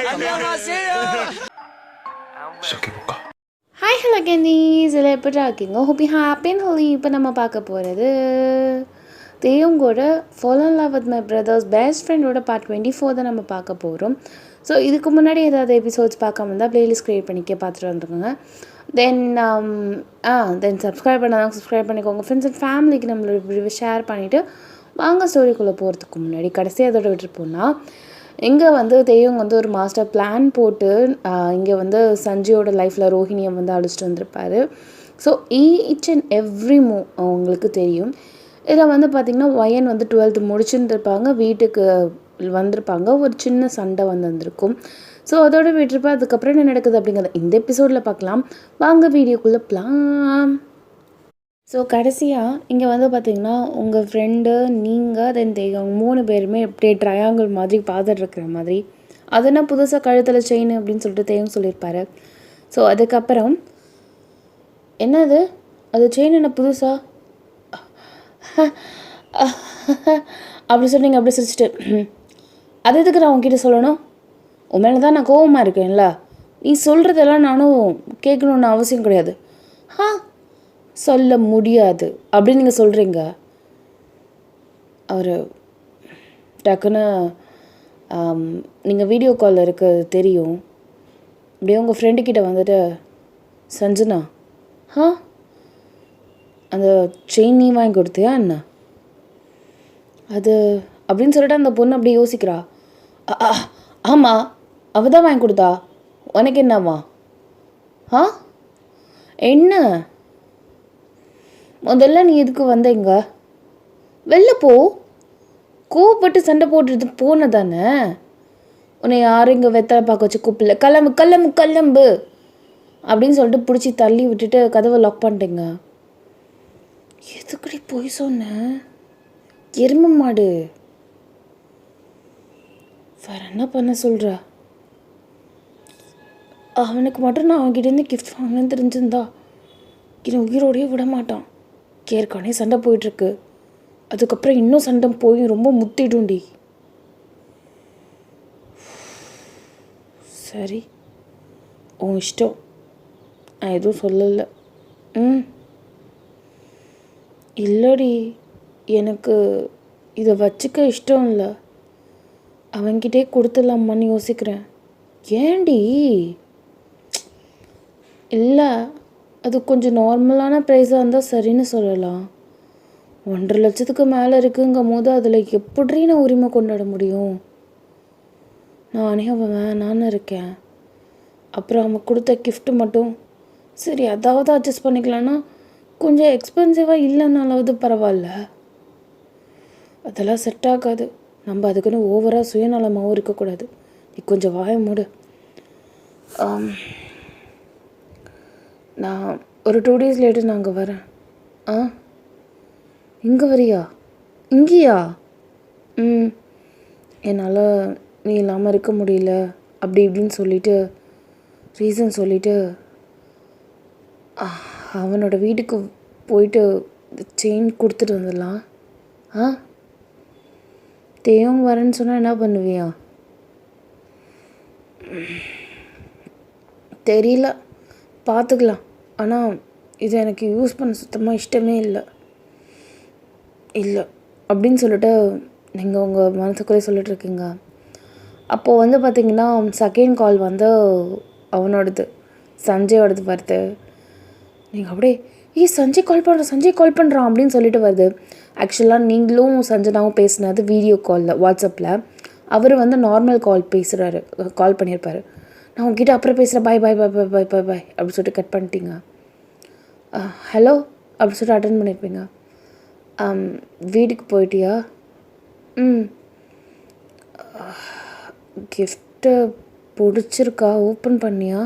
Hi hello candies, இதில் எப்படி இருக்கீங்க? Hope you happy and Holi. இப்போ நம்ம பார்க்க போகிறது தேவங்கோட fall in love with my brother's best ஃப்ரெண்டோட பார்ட் 24 தான் நம்ம பார்க்க போகிறோம். ஸோ இதுக்கு முன்னாடி ஏதாவது எபிசோட்ஸ் பார்க்காம இருந்தால் ப்ளேலிஸ்ட் க்ரியேட் பண்ணிக்க பார்த்துட்டு வந்துருக்கோங்க. தென் சப்ஸ்கிரைப் பண்ணாதான் சப்ஸ்கிரைப் பண்ணிக்கோங்க. ஃப்ரெண்ட்ஸ் அண்ட் ஃபேமிலிக்கு நம்மளோட ஷேர் பண்ணிவிட்டு வாங்க ஸ்டோரிக்குள்ளே போகிறதுக்கு முன்னாடி கடைசியாக அதோட விட்டுருப்போம்னா, இங்கே வந்து தெய்வம் வந்து ஒரு மாஸ்டர் பிளான் போட்டு இங்கே வந்து சஞ்சயோட லைஃப்பில் ரோஹிணியை வந்து அழைச்சிட்டு வந்திருப்பார். ஸோ ஈச் அண்ட் எவ்ரி அவங்களுக்கு தெரியும். இதில் வந்து பார்த்திங்கன்னா ஒயன் வந்து 12th முடிச்சுருந்துருப்பாங்க, வீட்டுக்கு வந்திருப்பாங்க, ஒரு சின்ன சண்டை வந்திருக்கும். ஸோ அதோட விட்டுருப்பேன். அதுக்கப்புறம் என்ன நடக்குது அப்படிங்கிறத இந்த எபிசோடில் பார்க்கலாம். வாங்க வீடியோக்குள்ளே போகலாம். ஸோ கடைசியாக இங்கே வந்து பார்த்திங்கன்னா உங்கள் ஃப்ரெண்டு, நீங்கள், தென் தெய்வம் 3 பேருமே அப்படியே ட்ரையாங்கிள் மாதிரி பார்த்துட்ருக்குற மாதிரி, அது என்ன புதுசாக கழுத்தில் செயின் அப்படின்னு சொல்லிட்டு தெய்வம் சொல்லியிருப்பாரு. ஸோ அதுக்கப்புறம் என்னது அது செயின் என்ன புதுசாக அப்படி சொன்னீங்க, அப்படி சிரிச்சிட்டு அது எதுக்கு நான் உங்ககிட்ட சொல்லணும்? உன் மேலே தான் நான் கோவமாக இருக்கேன்ல, நீ சொல்கிறதெல்லாம் நானும் கேட்கணுன்னு அவசியம் கிடையாது. சொல்ல முடியாது அப்படின்னு நீங்கள் சொல்கிறீங்க. அவர் டக்குன்னு நீங்கள் வீடியோ காலில் இருக்க தெரியும், அப்படியே உங்கள் ஃப்ரெண்டுக்கிட்ட வந்துட்டு, சஞ்சனா அந்த செயின் நீ வாங்கி கொடுத்தியா என்ன அது அப்படின்னு சொல்லிட்டு அந்த பொண்ணு அப்படியே யோசிக்கிறா. ஆமாம், அவள் தான் வாங்கி கொடுத்தா, உனக்கு என்னவா? என்ன முதல்ல நீ எதுக்கு வந்தீங்க? வெளில போ. கோவப்பட்டு சண்டை போட்டுட்டு போன தானே. உன்னை யாரும் இங்கே வெத்தலை பார்க்க வச்சு கூப்பிடல. கிளம்பு கிளம்பு கிளம்பு அப்படின்னு சொல்லிட்டு பிடிச்சி தள்ளி விட்டுட்டு கதவை லாக் பண்ணிட்டேங்க. எதுக்குடி போய் சொன்ன? எருமை மாடு. வேற என்ன பண்ண சொல்கிற? அவனுக்கு மட்டும் நான் அவன்கிட்டேருந்து கிஃப்ட் வாங்கினு தெரிஞ்சிருந்தா என்னை உயிரோடையே விட மாட்டான். ஏற்கனவே சண்டை போயிட்டுருக்கு, அதுக்கப்புறம் இன்னும் சண்டை போய் ரொம்ப முத்திடும்டி. சரி, உன் இஷ்டம், நான் எதுவும் சொல்லலை. இல்லடி, எனக்கு இதை வச்சுக்க இஷ்டம் இல்லை, அவன்கிட்டே கொடுத்துடலாமான்னு யோசிக்கிறேன். ஏண்டி? இல்லை, அது கொஞ்சம் நார்மலான ப்ரைஸாக இருந்தால் சரின்னு சொல்லலாம். 1.5 லட்சத்துக்கு மேலே இருக்குங்கும் போது அதில் எப்படி நான் உரிமை கொண்டாட முடியும்? நானே அவன் வேணான்னு இருக்கேன். அப்புறம் அவன் கொடுத்த கிஃப்ட்டு மட்டும் சரி அதாவது அட்ஜஸ்ட் பண்ணிக்கலான்னா கொஞ்சம் எக்ஸ்பென்சிவாக இல்லைன்னாலாவது பரவாயில்ல. அதெல்லாம் செட் ஆகாது. நம்ம அதுக்குன்னு ஓவராக சுயநலமாகவும் இருக்கக்கூடாது. நீ கொஞ்சம் வாய மூடு. நான் ஒரு 2 days லேட்டு நான் அங்கே வரேன். இங்கே வரியா? இங்கேயா? என்னால் நீ இல்லாமல் இருக்க முடியல அப்படி இப்படின்னு சொல்லிவிட்டு ரீசன் சொல்லிவிட்டு அவனோட வீட்டுக்கு போயிட்டு செயின் கொடுத்துட்டு வந்துடலாம். தேவம் வரேன்னு சொன்னால் என்ன பண்ணுவியா? தெரியல, பார்த்துக்கலாம். ஆனால் இது எனக்கு யூஸ் பண்ண சுத்தமாக இஷ்டமே இல்லை அப்படின்னு சொல்லிட்டு நீங்கள் உங்கள் மனசுக்குள்ளே சொல்லிட்டுருக்கீங்க. அப்போது வந்து பார்த்திங்கன்னா செகண்ட் கால் வந்து அவனோடது, சஞ்சயோடது வருது. நீங்கள் அப்படியே சஞ்சய் கால் பண்ணுறான் அப்படின்னு சொல்லிட்டு வருது. ஆக்சுவலாக நீங்களும் சஞ்சனாவும் பேசினது வீடியோ காலில் வாட்ஸ்அப்பில். அவர் வந்து நார்மல் கால் பண்ணியிருப்பார். நான் உங்ககிட்ட அப்புறம் பேசுகிறேன், பாய் பாய் பாய் பாய் பாய் பாய் பாய் அப்படின்னு சொல்லிட்டு கட் பண்ணிட்டீங்க. ஹலோ அப்படின்னு சொல்லிட்டு அட்டன் பண்ணியிருப்பீங்க. வீட்டுக்கு போயிட்டியா? கிஃப்ட்டு பிடிச்சிருக்கா? ஓப்பன் பண்ணியா?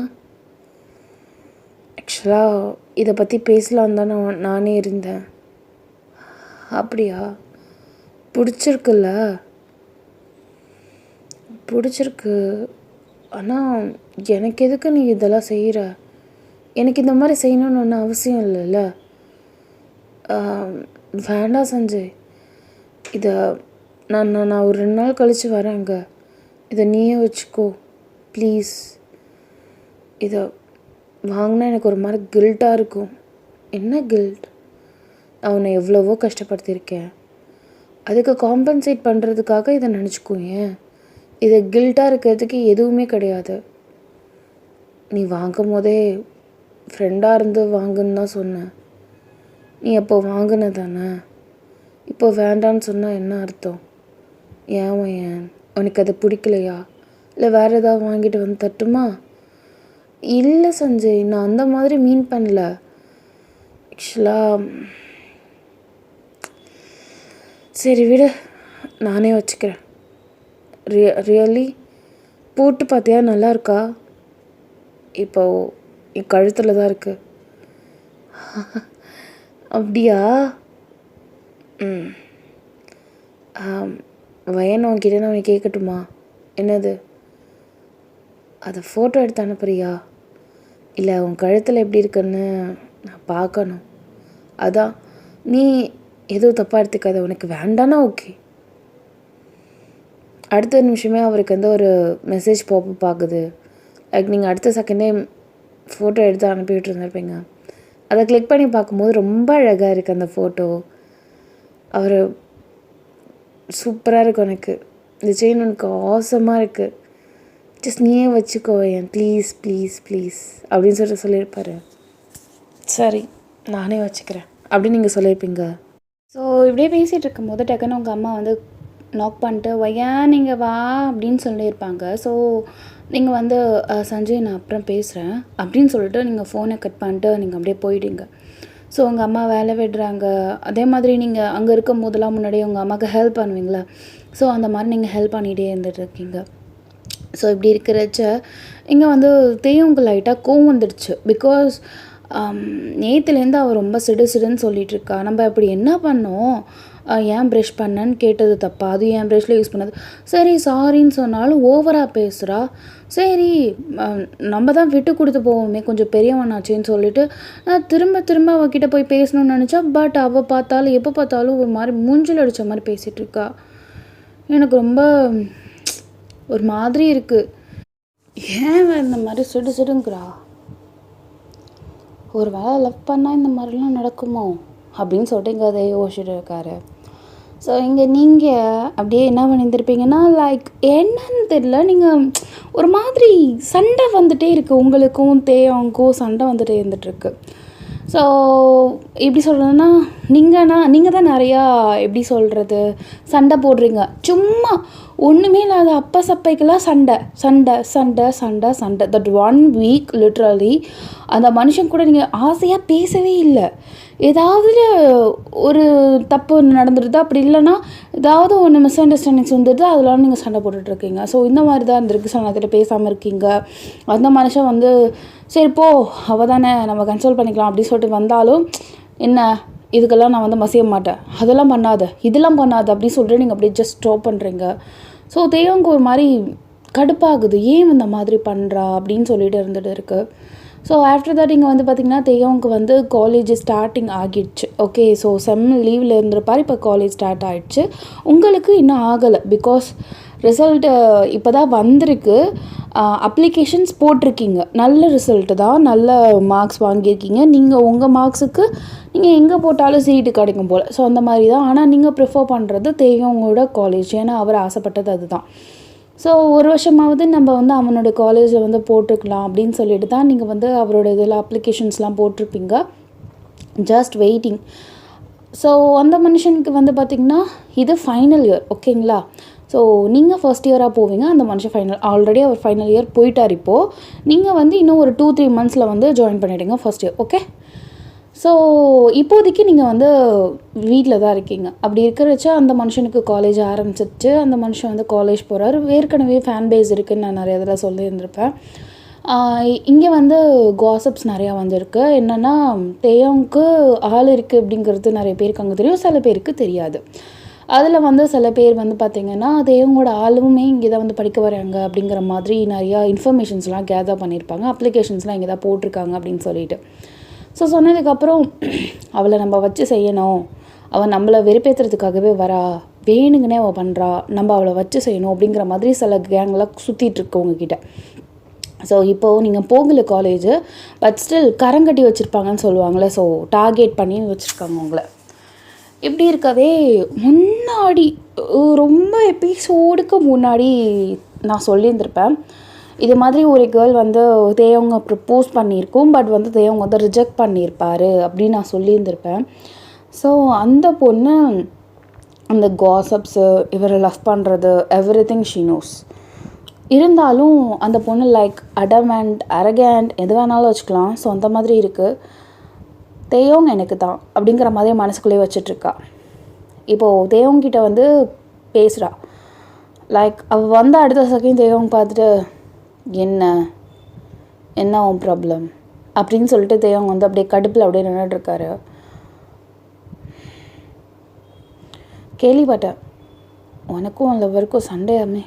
ஆக்சுவலாக இதை பற்றி பேசலான்னு தான் நானே இருந்தேன். அப்படியா? பிடிச்சிருக்குல்ல? பிடிச்சிருக்கு. ஆனால் எனக்கு எதுக்கு நீ இதெல்லாம் செய்கிற? எனக்கு இந்த மாதிரி செய்யணும்னு ஒன்றும் அவசியம் இல்லைல்ல. வேண்டாம் சஞ்சய், இதை நான் ஒரு 2 நாள் கழித்து வரேங்க. இதை நீயே வச்சுக்கோ ப்ளீஸ் இதை வாங்கினா எனக்கு ஒரு மாதிரி கில்ட்டாக இருக்கும். என்ன கில்ட்? நான் உன்னை எவ்வளவோ கஷ்டப்படுத்தியிருக்கேன். அதுக்கு காம்பன்சேட் பண்ணுறதுக்காக இதை நினச்சிக்கோங்க. இதை கில்ட்டாக இருக்கிறதுக்கு எதுவுமே கிடையாது. நீ வாங்கும் போதே ஃப்ரெண்டாக இருந்து வாங்குன்னு தான் சொன்னேன். நீ அப்போ வாங்கின தானே. இப்போ வேண்டான்னு சொன்னால் என்ன அர்த்தம்? ஏன் உனக்கு அது பிடிக்கலையா? இல்லை வேறு ஏதாவது வாங்கிட்டு வந்து தட்டுமா? இல்லை சஞ்சய், நான் அந்த மாதிரி மீன் பண்ணல. ஆக்சுவலாக சரி விடு, நானே வச்சுக்கிறேன். ரியலி போட்டு பார்த்தியா? நல்லா இருக்கா? இப்போ என் கழுத்தில் தான் இருக்கு. அப்படியா? வயன் உன்கிட்ட நான் கேட்கட்டுமா? என்னது? அதை ஃபோட்டோ எடுத்து அனுப்புறியா? இல்லை உன் கழுத்தில் எப்படி இருக்குன்னு நான் பார்க்கணும். அதான். நீ எதுவும் தப்பாக எடுத்துக்காத. உனக்கு வேண்டானா ஓகே. அடுத்த நிமிஷமே அவருக்கு வந்து ஒரு மெசேஜ் பாப்பப் ஆகுது. லைக் நீங்கள் அடுத்த செகண்டே ஃபோட்டோ எடுத்து அனுப்பிவிட்டு இருந்திருப்பீங்க. அதை கிளிக் பண்ணி பார்க்கும்போது ரொம்ப அழகாக இருக்குது அந்த ஃபோட்டோ. அவர் சூப்பராக இருக்கும். எனக்கு இந்த செயின் உனக்கு ஆசமாக இருக்குது, ஜஸ்ட் நீயே வச்சுக்கோ என் ப்ளீஸ் ப்ளீஸ் ப்ளீஸ் அப்படின்னு சொல்லியிருப்பாரு. சரி நானே வச்சுக்கிறேன் அப்படின்னு நீங்கள் சொல்லியிருப்பீங்க. ஸோ இப்படியே பேசிகிட்டு இருக்கும்போது டக்குன்னு உங்கள் அம்மா வந்து நாக் பண்ணிட்டு வையன் நீங்கள் வா அப்படின்னு சொல்லியிருப்பாங்க. ஸோ நீங்கள் வந்து சஞ்சய் நான் அப்புறம் பேசுகிறேன் அப்படின்னு சொல்லிட்டு நீங்கள் ஃபோனை கட் பண்ணிட்டு நீங்கள் அப்படியே போயிட்டீங்க. ஸோ உங்கள் அம்மா வேலை விடுறாங்க. அதே மாதிரி நீங்கள் அங்கே இருக்கும் போதெல்லாம் முன்னாடியே உங்கள் அம்மாவுக்கு ஹெல்ப் பண்ணுவீங்களா? ஸோ அந்த மாதிரி நீங்கள் ஹெல்ப் பண்ணிகிட்டே இருந்துகிட்ருக்கீங்க. ஸோ இப்படி இருக்கிறச்ச இங்கே வந்து தேவங்க லைட்டாக கோவம் வந்துடுச்சு. பிகாஸ் நேற்றுலேருந்து அவள் ரொம்ப சிடுன்னு சொல்லிகிட்ருக்கா. நம்ம அப்படி என்ன பண்ணோம், ஏன் ப்ரஷ் பண்ணேன்னு கேட்டது தப்பா, அது ஏன் ப்ரஷ்ல யூஸ் பண்ணது. சரி சாரின்னு சொன்னாலும் ஓவராக பேசுகிறா. சரி நம்ம தான் விட்டு கொடுத்து போவோமே, கொஞ்சம் பெரியவனாச்சேன்னு சொல்லிட்டு திரும்ப திரும்ப அவகிட்ட போய் பேசணும்னு நினச்சா. பட் அவள் பார்த்தாலும் எப்போ பார்த்தாலும் ஒரு மாதிரி மூஞ்சில் அடித்த மாதிரி பேசிகிட்ருக்கா. எனக்கு ரொம்ப ஒரு மாதிரி இருக்குது. ஏன் இந்த மாதிரி சிடுங்கிறா? ஒரு வேளை லவ் பண்ணால் இந்த மாதிரிலாம் நடக்குமோ அப்படின்னு சொல்லிட்டு இங்கே அதை யோசிச்சுட்டு இருக்காரு. ஸோ இங்கே நீங்கள் அப்படியே என்ன பண்ணியிருந்திருப்பீங்கன்னா, லைக் என்னன்னு தெரியல, நீங்கள் ஒரு மாதிரி சண்டை வந்துகிட்டே இருக்குது. உங்களுக்கும் தேவனுக்கும் சண்டை வந்துகிட்டே இருந்துகிட்ருக்கு. ஸோ எப்படி சொல்கிறதுன்னா, நீங்கள் தான் நிறையா எப்படி சொல்கிறது சண்டை போடுறீங்க. சும்மா ஒன்றுமே இல்லாத அப்பா சப்பைக்கெல்லாம் சண்டை. தட் 1 வீக் லிட்ரலி அந்த மனுஷன் கூட நீங்கள் ஆசையாக பேசவே இல்லை. ஏதாவது ஒரு தப்பு நடந்துடுது, அப்படி இல்லைன்னா ஏதாவது ஒன்று மிஸ் அண்டர்ஸ்டாண்டிங்ஸ் வந்துடுது, அதெல்லாம் நீங்கள் சண்டை போட்டுட்ருக்கீங்க. ஸோ இந்த மாதிரி தான் இருந்திருக்கு. ஸோ நான் பேசாமல் இருக்கீங்க. அந்த மனுஷன் வந்து சரி போ அவள் தானே நம்ம கன்சோல் பண்ணிக்கலாம் அப்படின்னு சொல்லிட்டு வந்தாலும், என்ன இதுக்கெல்லாம் நான் வந்து மசிய மாட்டேன், அதெல்லாம் பண்ணாத இதெல்லாம் பண்ணாத அப்படின்னு சொல்லிட்டு நீங்கள் அப்படியே ஜஸ்ட் ஸ்டாப் பண்ணுறீங்க. ஸோ தேவங்க ஒரு மாதிரி கடுப்பாகுது, ஏன் இந்த மாதிரி பண்ணுறா அப்படின்னு சொல்லிட்டு இருந்துகிட்டு இருக்குது. ஸோ ஆஃப்டர் தட் இங்கே வந்து பார்த்திங்கன்னா தேவங்க வந்து காலேஜ் ஸ்டார்டிங் ஆகிடுச்சு. ஓகே, ஸோ செம் லீவில் இருந்திருப்பார், இப்போ காலேஜ் ஸ்டார்ட் ஆகிடுச்சு. உங்களுக்கு இன்னும் ஆகலை, பிகாஸ் ரிசல்ட்டு இப்போ தான் வந்திருக்கு. அப்ளிகேஷன்ஸ் போட்டிருக்கீங்க, நல்ல ரிசல்ட்டு தான், நல்ல மார்க்ஸ் வாங்கியிருக்கீங்க. நீங்கள் உங்கள் மார்க்ஸுக்கு நீங்கள் எங்கே போட்டாலும் சீட்டு கிடைக்கும் போல். ஸோ அந்த மாதிரி தான். ஆனால் நீங்கள் ப்ரிஃபர் பண்ணுறது தேவங்களோட காலேஜ், ஏன்னா அவர் ஆசைப்பட்டது அதுதான். ஸோ ஒரு வருஷமாவது நம்ம வந்து அவனோட காலேஜில் வந்து போட்டுக்கலாம் அப்படின்னு சொல்லிட்டு தான் நீங்கள் வந்து அவரோட இதில் அப்ளிகேஷன்ஸ்லாம் போட்டிருப்பீங்க. Just waiting. ஸோ அந்த மனுஷனுக்கு வந்து பார்த்திங்கன்னா இது ஃபைனல் இயர், ஓகேங்களா? ஸோ நீங்கள் ஃபர்ஸ்ட் இயராக போவீங்க, அந்த மனுஷன் ஆல்ரெடி அவர் ஃபைனல் இயர் போயிட்டார். இப்போது நீங்கள் வந்து இன்னும் ஒரு 2-3 மந்த்ஸில் வந்து ஜாயின் பண்ணிவிடுங்க ஃபர்ஸ்ட் இயர், ஓகே? ஸோ இப்போதைக்கு நீங்கள் வந்து வீட்டில் தான் இருக்கீங்க. அப்படி இருக்கிறச்ச அந்த மனுஷனுக்கு காலேஜ் ஆரம்பிச்சிச்சு. அந்த மனுஷன் வந்து காலேஜ் போகிறாரு. ஏற்கனவே ஃபேன் பேஸ் இருக்குதுன்னு நான் நிறைய இதில் சொல்லியிருந்திருப்பேன். இங்கே வந்து காசிப்ஸ் நிறையா வந்திருக்கு. என்னென்னா தேவனுக்கு ஆள் இருக்குது அப்படிங்கிறது நிறைய பேருக்கு அங்கே தெரியும், சில பேருக்கு தெரியாது. அதில் வந்து சில பேர் வந்து பார்த்திங்கன்னா தேவங்களோட ஆளுமே இங்கே தான் வந்து படிக்க வராங்க அப்படிங்கிற மாதிரி நிறையா இன்ஃபர்மேஷன்ஸ்லாம் கேதர் பண்ணியிருப்பாங்க, அப்ளிகேஷன்ஸ்லாம் இங்கே தான் போட்டிருக்காங்க அப்படின்னு சொல்லிட்டு. ஸோ சொன்னதுக்கப்புறம் அவளை நம்ம வச்சு செய்யணும், அவள் நம்மளை வெறுப்பேற்றுறதுக்காகவே வரா, வேணுங்கன்னே அவள் பண்ணுறா, நம்ம அவளை வச்சு செய்யணும் அப்படிங்கிற மாதிரி சில கேங்கெலாம் சுற்றிட்டுருக்கு உங்ககிட்ட. ஸோ இப்போது நீங்கள் போகல காலேஜு, பட் ஸ்டில் கரங்கட்டி வச்சுருப்பாங்கன்னு சொல்லுவாங்களே, ஸோ டார்கெட் பண்ணி வச்சுருக்காங்க உங்களை. இப்படி இருக்கவே முன்னாடி ரொம்ப எபிசோடுக்கு முன்னாடி நான் சொல்லியிருந்திருப்பேன், இது மாதிரி ஒரு கேர்ள் வந்து தேவங்க ப்ரப்போஸ் பண்ணியிருக்கோம், பட் வந்து தேவங்க வந்து ரிஜெக்ட் பண்ணியிருப்பார் அப்படின்னு நான் சொல்லியிருந்திருப்பேன். ஸோ அந்த பொண்ணு அந்த காசப்ஸு, இவரை லவ் பண்ணுறது, எவ்ரிதிங் ஷீ நோஸ். இருந்தாலும் அந்த பொண்ணு லைக் அடமெண்ட், அரகண்ட், எது வேணாலும் வச்சுக்கலாம். ஸோ அந்த மாதிரி இருக்குது. தேவங்க எனக்கு தான் அப்படிங்கிற மாதிரி மனசுக்குள்ளேயே வச்சிட்ருக்கா. இப்போது தேவங்கிட்ட வந்து பேசுகிறா. லைக் அவள் வந்து அடுத்த செகண்ட் தேவங்க பார்த்துட்டு, என்ன உன் ப்ராப்ளம் அப்படின்னு சொல்லிட்டு தேவங்க வந்து அப்படியே கடுப்பில் அப்படியே நின்றுட்டுருக்காரு. கேள்விப்பட்டேன், உனக்கும் அந்த லவ்வருக்கும் சண்டையாமே,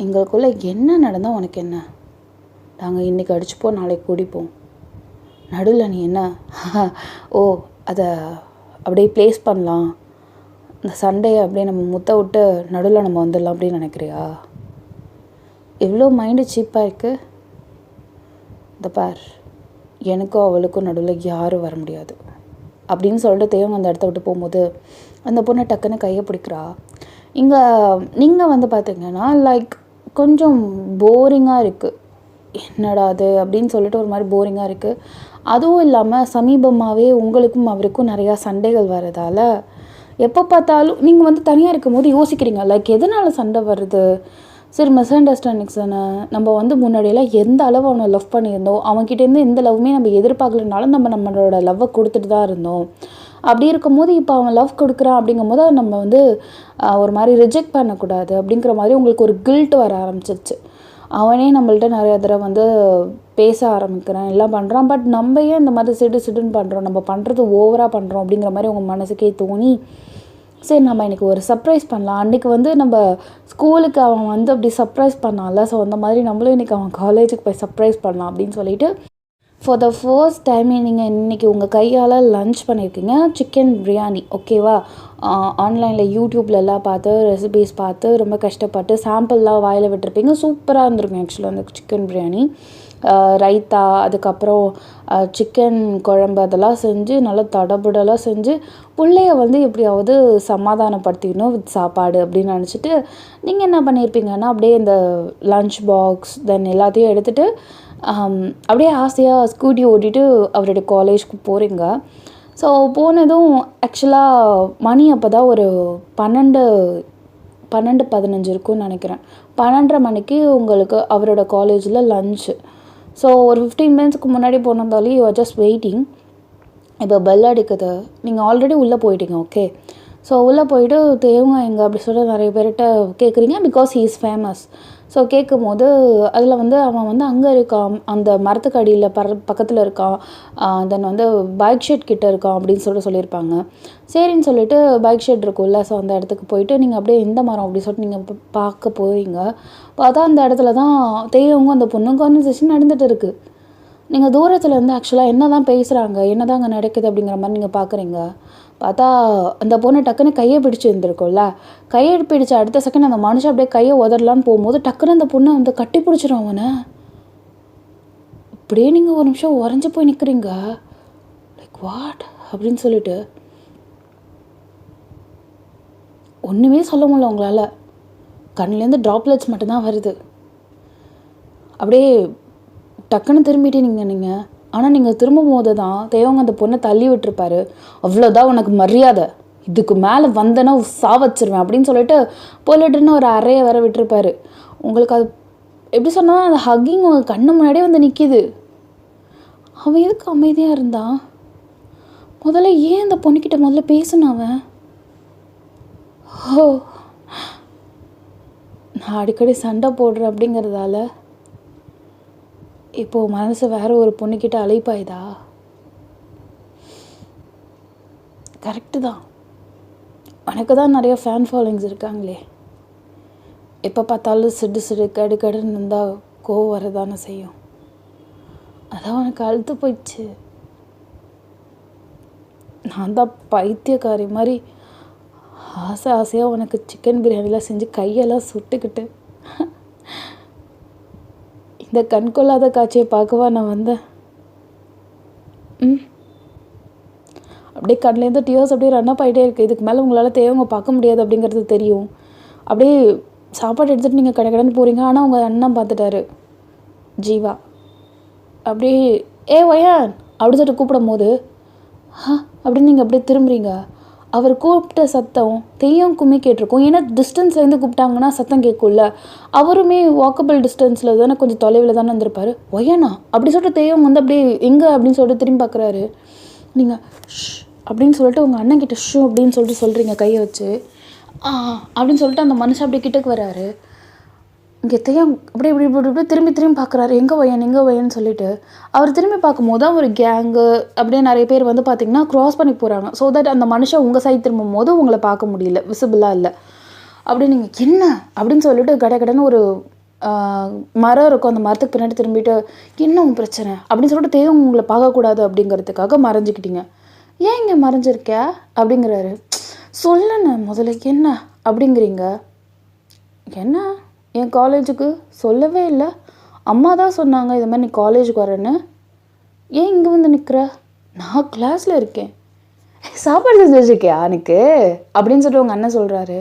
எங்களுக்குள்ளே என்ன நடந்தால் உனக்கு என்ன? நாங்கள் இன்றைக்கி அடிச்சுப்போம், நாளைக்கு குடிப்போம், நடுவில் நீ என்ன ஓ அதை அப்படியே ப்ளேஸ் பண்ணலாம், இந்த சண்டையை அப்படியே நம்ம முத்த விட்டு நடுவில் நம்ம வந்துடலாம் அப்படின்னு நினைக்கிறியா? எவ்வளோ மைண்டு சீப்பாக இருக்குது. இந்த பார், எனக்கும் அவளுக்கும் நடுவில் யாரும் வர முடியாது அப்படின்னு சொல்லிட்டு தேவங்க அந்த இடத்த விட்டு போகும்போது அந்த பொண்ணை டக்குன்னு கையை பிடிக்கிறா. இங்கே நீங்கள் வந்து பார்த்தீங்கன்னா லைக் கொஞ்சம் போரிங்காக இருக்குது. என்னடா அது அப்படின்னு சொல்லிட்டு ஒரு மாதிரி போரிங்காக இருக்குது. அதுவும் இல்லாமல் சமீபமாகவே உங்களுக்கும் அவருக்கும் நிறையா சண்டைகள் வர்றதால எப்போ பார்த்தாலும் நீங்கள் வந்து தனியாக இருக்கும் போது யோசிக்கிறீங்க, லைக் எதனால் சண்டை வருது? சரி, மிஸ் அண்டர்ஸ்டாண்டிங்ஸ் தானே. நம்ம வந்து முன்னாடியெல்லாம் எந்த அளவு அவனை லவ் பண்ணியிருந்தோம், அவன்கிட்டேருந்து எந்த லவ்வுமே நம்ம எதிர்பார்க்கலனாலும் நம்மளோட லவ்வை கொடுத்துட்டு தான் இருந்தோம். அப்படி இருக்கும்போது இப்போ அவன் லவ் கொடுக்குறான் அப்படிங்கும்போது நம்ம வந்து ஒரு மாதிரி ரிஜெக்ட் பண்ணக்கூடாது அப்படிங்கிற மாதிரி உங்களுக்கு ஒரு கில்ட் வர ஆரம்பிச்சிருச்சு. அவனே நம்மள்ட்ட நிறைய தடவை வந்து பேச ஆரம்பிக்கிறான், எல்லாம் பண்ணுறான், பட் நம்ம ஏன் இந்த மாதிரி சிடுன்னு பண்ணுறோம், நம்ம பண்ணுறது ஓவராக பண்ணுறோம் அப்படிங்கிற மாதிரி உங்கள் மனசுக்கே தோணி, சரி நம்ம இன்றைக்கி ஒரு சர்ப்ரைஸ் பண்ணலாம். அன்றைக்கி வந்து நம்ம ஸ்கூலுக்கு அவன் வந்து அப்படி சர்ப்ரைஸ் பண்ணான்ல, ஸோ அந்த மாதிரி நம்மளும் இன்றைக்கி அவன் காலேஜுக்கு போய் சர்ப்ரைஸ் பண்ணலாம் அப்படின்னு சொல்லிட்டு ஃபார் த ஃபர்ஸ்ட் டைம் நீங்கள் இன்றைக்கி உங்கள் கையால் லன்ச் பண்ணியிருக்கீங்க, சிக்கன் பிரியாணி. ஓகேவா? ஆன்லைனில் யூடியூப்ல எல்லாம் பார்த்து ரெசிபீஸ் பார்த்து ரொம்ப கஷ்டப்பட்டு சாம்பிள்லாம் வாயில் விட்டுருப்பீங்க. சூப்பராக இருந்திருக்கும் ஆக்சுவலாக அந்த சிக்கன் பிரியாணி. ரைத்தா, அதுக்கப்புறம் சிக்கன் குழம்பு அதெல்லாம் செஞ்சு நல்லா தடபுடலாக செஞ்சு பிள்ளைய வந்து எப்படியாவது சமாதானப்படுத்திக்கணும் வித் சாப்பாடு அப்படின்னு நினச்சிட்டு நீங்கள் என்ன பண்ணியிருப்பீங்கன்னா அப்படியே இந்த லன்ச் பாக்ஸ் தென் எல்லாத்தையும் எடுத்துகிட்டு அப்படியே ஆசையாக ஸ்கூட்டி ஓட்டிகிட்டு அவருடைய காலேஜ்க்கு போகிறீங்க. ஸோ போனதும் ஆக்சுவலாக மணி அப்போ தான் ஒரு 12:15 இருக்கும்னு நினைக்கிறேன். 12:30 மணிக்கு உங்களுக்கு அவரோட காலேஜில் லன்ச்சு. ஸோ ஒரு 15 மினிட்ஸ்க்கு முன்னாடி போனதாலே யூ ஆர் ஜஸ்ட் வெயிட்டிங். இப்போ பெல் அடிக்குது, நீங்கள் ஆல்ரெடி உள்ளே போயிட்டீங்க. ஓகே, ஸோ உள்ளே போயிட்டு தேவங்க எங்கே அப்படி சொல்லிட்டு நிறைய பேர்கிட்ட கேட்குறீங்க, because he is famous. So கேட்கும் போது அதில் வந்து அவன் வந்து அங்கே இருக்கான், அந்த மரத்துக்கு அடியில் பக்கத்தில் இருக்கான், தென் வந்து பைக் ஷெட் கிட்டே இருக்கான் அப்படின்னு சொல்லியிருப்பாங்க. சரின்னு சொல்லிட்டு பைக் ஷெட் இருக்கும்ல, ஸோ அந்த இடத்துக்கு போயிட்டு நீங்கள் அப்படியே எந்த மரம் அப்படி சொல்லிட்டு நீங்கள் பார்க்க போவீங்க. பார்த்தா அந்த இடத்துல தான் தேவங்க அந்த பொண்ணும் கான்வர்சேஷன் நடந்துகிட்டு இருக்குது. நீங்கள் தூரத்தில் இருந்து ஆக்சுவலாக என்ன தான் பேசுகிறாங்க, என்ன தான் அங்கே நடக்குது அப்படிங்கிற மாதிரி நீங்கள் பார்க்குறீங்க. பார்த்தா அந்த பொண்ணு டக்குன்னு கையை பிடிச்சி இருந்திருக்கும்ல, கையை பிடிச்ச அடுத்த செகண்ட் அந்த மனுஷன் அப்படியே கையை உதறலான்னு போகும்போது டக்குன்னு அந்த பொண்ணை வந்து கட்டி பிடிச்சிடும் அவனை. அப்படியே நீங்கள் ஒரு நிமிஷம் உறைஞ்சி போய் நிற்கிறீங்க, லைக் வாட் அப்படின்னு சொல்லிட்டு ஒன்றுமே சொல்ல முடியல உங்களால். கண்ணிலேருந்து ட்ராப்லெட்ஸ் மட்டும்தான் வருது. அப்படியே டக்குன்னு திரும்பிட்டீங்க நீங்கள். ஆனால் நீங்கள் திரும்பும் போது தான் தேவங்க அந்த பொண்ணை தள்ளி விட்டுருப்பாரு. அவ்வளோதான் உனக்கு மரியாதை, இதுக்கு மேலே வந்தேன்னா சாவச்சிருவேன் அப்படின்னு சொல்லிட்டு போயிட்டுன்னு ஒரு அறையை வர விட்டுருப்பாரு. உங்களுக்கு அது எப்படி சொன்னால் அந்த ஹக்கிங் உங்கள் கண்ணு முன்னாடியே வந்து நிற்கிது. அவன் எதுக்கு அமைதியாக இருந்தான்? முதல்ல ஏன் அந்த பொண்ணுக்கிட்ட முதல்ல பேசினான் அவன்? ஓ, நான் அடிக்கடி சண்டை போடுறேன் அப்படிங்கிறதால இப்போது மனசு வேறு ஒரு பொண்ணுக்கிட்ட அழைப்பாயுதா? கரெக்டு தான், எனக்கு தான் நிறைய ஃபேன் ஃபாலோயிங்ஸ் இருக்காங்களே. எப்போ பார்த்தாலும் சிடு கடுன்னு இருந்தால் கோவம் வரதானே செய்யும். அதான் எனக்கு அழுத்து போயிடுச்சு. நான் தான் பைத்தியக்காரி மாதிரி ஆசையாக உனக்கு சிக்கன் பிரியாணிலாம் செஞ்சு கையெல்லாம் சுட்டுக்கிட்டு இந்த கண்கொள்ளாத காட்சியை பார்க்கவா நான் வந்தேன்? அப்படியே கண்லேருந்து டியர்ஸ் அப்படியே ரன் ஆகிட்டே இருக்குது. இதுக்கு மேலே உங்களால் தேவங்க பார்க்க முடியாது அப்படிங்கிறது தெரியும். அப்படியே சாப்பாடு எடுத்துகிட்டு நீங்கள் கடைன்னு போகிறீங்க. ஆனால் உங்கள் அண்ணன் பார்த்துட்டாரு, ஜீவா. அப்படியே ஒயான் அப்படி சொல்லிட்டு கூப்பிடும் போது அப்படின்னு நீங்கள் அப்படியே திரும்புறீங்க. அவர் கூப்பிட்ட சத்தம் தெய்யம் கும்மி கேட்டிருக்கோம். ஏன்னா டிஸ்டன்ஸ்லேருந்து கூப்பிட்டாங்கன்னா சத்தம் கேட்கும்ல. அவருமே வாக்கபிள் டிஸ்டன்ஸில் தானே, கொஞ்சம் தொலைவில் தானே இருந்திருப்பார். ஒயனா அப்படி சொல்லிட்டு தெய்யம் வந்து அப்படியே எங்கே அப்படின்னு சொல்லிட்டு திரும்பி பார்க்குறாரு. நீங்கள் ஷ் அப்படின்னு சொல்லிட்டு உங்கள் அண்ணன் கிட்ட ஷூ அப்படின்னு சொல்லிட்டு சொல்கிறீங்க கையை வச்சு. அப்படின்னு சொல்லிட்டு அந்த மனுஷன் அப்படியே கிட்டக்கு வராரு. இங்கே தெய்யம் அப்படியே இப்படி இப்படி இப்படி திரும்பி பார்க்குறாரு, எங்கே வையன்னு சொல்லிட்டு. அவர் திரும்பி பார்க்கும்போது தான் ஒரு கேங்கு அப்படியே நிறைய பேர் வந்து பார்த்திங்கன்னா க்ராஸ் பண்ணி போகிறாங்க. ஸோ தட் அந்த மனுஷன் உங்கள் சைட் திரும்பும் போது உங்களை பார்க்க முடியல, விசிபிளாக இல்லை. அப்படி நீங்கள் என்ன அப்படின்னு சொல்லிட்டு கடைன்னு ஒரு மரம் இருக்கும், அந்த மரத்துக்கு பின்னாடி திரும்பிட்டு என்ன உன் பிரச்சனை அப்படின்னு சொல்லிட்டு தெய்வம் உங்களை பார்க்கக்கூடாது அப்படிங்கிறதுக்காக மறைஞ்சிக்கிட்டீங்க. ஏன் இங்கே மறைஞ்சிருக்க அப்படிங்கிறாரு. சொல்லுண்ணே முதல்ல என்ன அப்படிங்கிறீங்க. என்ன என் காலேஜுக்கு சொல்லவே இல்லை, அம்மா தான் சொன்னாங்க இது மாதிரி நீ காலேஜுக்கு வரேன்னு. ஏன் இங்கே வந்து நிற்கிற? நான் கிளாஸில் இருக்கேன். சாப்பாடு செஞ்சு வச்சுருக்கியா எனக்கு அப்படின்னு சொல்லிட்டு உங்கள் அண்ணன் சொல்கிறாரு.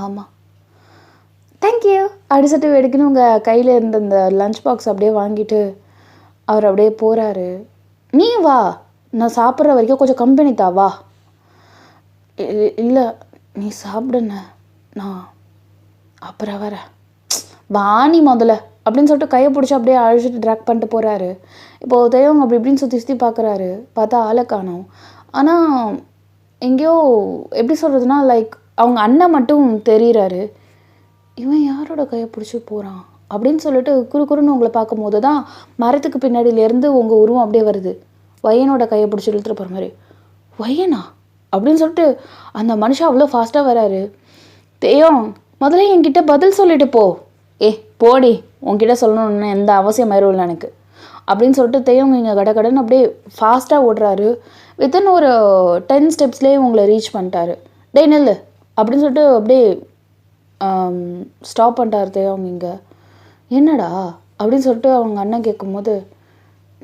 ஆமாம் தேங்க்யூ அப்படி சொல்லிட்டு எடுக்கணும். உங்கள் கையில் இருந்த அந்த லஞ்ச் பாக்ஸ் அப்படியே வாங்கிட்டு அவர் அப்படியே போகிறாரு. நீ வா, நான் சாப்பிட்ற வரைக்கும் கொஞ்சம் கம்பெனி தா வா. இல்லை நீ சாப்பிடுண்ண, நான் அப்புறம் வரேன், வாணி முதல்ல அப்படின்னு சொல்லிட்டு கையை பிடிச்சி அப்படியே அழைச்சிட்டு ட்ராக் பண்ணிட்டு போகிறாரு. இப்போது தெய்வம் அப்படி இப்படின்னு சுற்றி பார்க்குறாரு. பார்த்தா ஆளை காணோம். ஆனால் எங்கேயோ எப்படி சொல்கிறதுனா லைக் அவங்க அண்ணன் மட்டும் தெரிகிறாரு. இவன் யாரோட கையை பிடிச்சி போகிறான் அப்படின்னு சொல்லிட்டு குறுன்னு உங்களை பார்க்கும்போது தான் மரத்துக்கு பின்னாடியிலேருந்து உங்கள் உருவம் அப்படியே வருது. வையனோட கையை பிடிச்சி இழுத்துட்டு போகிற மாதிரி. வையனா அப்படின்னு சொல்லிட்டு அந்த மனுஷன் அவ்வளோ ஃபாஸ்ட்டாக வராரு. தெய்வம் முதல்ல என்கிட்ட பதில் சொல்லிட்டு போ. போடி, உன்கிட்ட சொல்லணும்னு எந்த அவசியம் ஆயிரும் இல்லை எனக்கு அப்படின்னு சொல்லிட்டு தெய்வம் இங்கே கடைன்னு அப்படியே ஃபாஸ்ட்டாக ஓடுறாரு. வித்தின் ஒரு 10 ஸ்டெப்ஸ்லேயே உங்களை ரீச் பண்ணிட்டாரு. நெல் அப்படின்னு சொல்லிட்டு அப்படியே ஸ்டாப் பண்ணிட்டார் தெய்வம். இங்கே என்னடா அப்படின்னு சொல்லிட்டு அவங்க அண்ணன் கேட்கும்போது,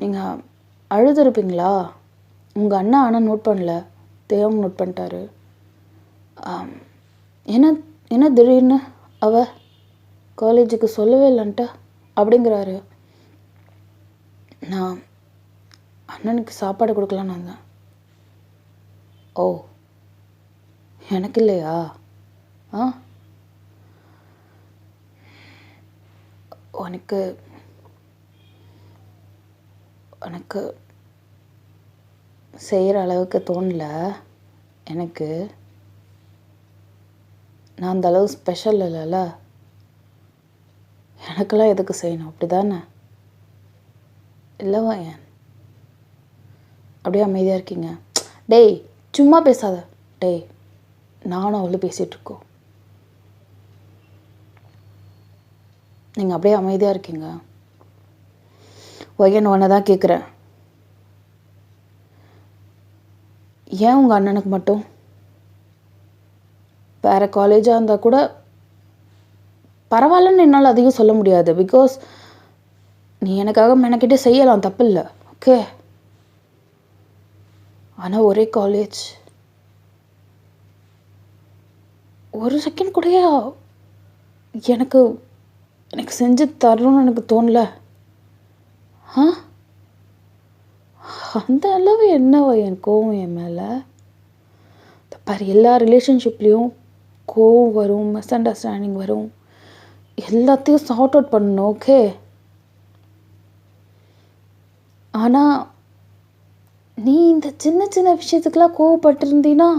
நீங்கள் அழுதுருப்பீங்களா? உங்கள் அண்ணன் ஆனால் நோட் பண்ணல, தெய்வம் நோட் பண்ணிட்டாரு. என்ன திடீர்னு அவ காலேஜுக்கு சொல்லவே இல்லைன்ட்ட அப்படிங்கிறாரு. நான் அண்ணனுக்கு சாப்பாடு கொடுக்கலான்னு வந்தேன். ஓ எனக்கு இல்லையா? உனக்கு எனக்கு செய்கிற அளவுக்கு தோணலை. எனக்கு நான் அந்த அளவு ஸ்பெஷல் இல்லைல்ல, எனக்கெல்லாம் எதுக்கு செய்யணும் அப்படி தானே? இல்லைவா ஏன் அப்படியே அமைதியாக இருக்கீங்க? டேய் சும்மா பேசாத. டேய் நானும் அவ்வளோ பேசிகிட்ருக்கோம், நீங்கள் அப்படியே அமைதியாக இருக்கீங்க. ஒய்யன் ஒன்று தான் கேட்குறேன், ஏன் உங்கள் அண்ணனுக்கு மட்டும்? வேறு காலேஜாக இருந்தால் கூட பரவாயில்லன்னு என்னால் அதிகம் சொல்ல முடியாது. பிகாஸ் நீ எனக்காக மெனக்கிட்டே செய்யலாம், தப்பு இல்லை, ஓகே. ஆனால் ஒரே காலேஜ், ஒரு செகண்ட் கூடயா எனக்கு எனக்கு செஞ்சு தரணும்னு எனக்கு தோணல. அந்த அளவு என்னவா என் கோவம் என் மேலே? பாரு, எல்லா ரிலேஷன்ஷிப்லேயும் கோவம் வரும், மிஸ் அண்டர்ஸ்டாண்டிங் வரும், எல்லாத்தையும் சார்ட் அவுட் பண்ணணும், ஓகே. ஆனால் நீ இந்த சின்ன சின்ன விஷயத்துக்கெல்லாம் கோவப்பட்டிருந்தீன்னா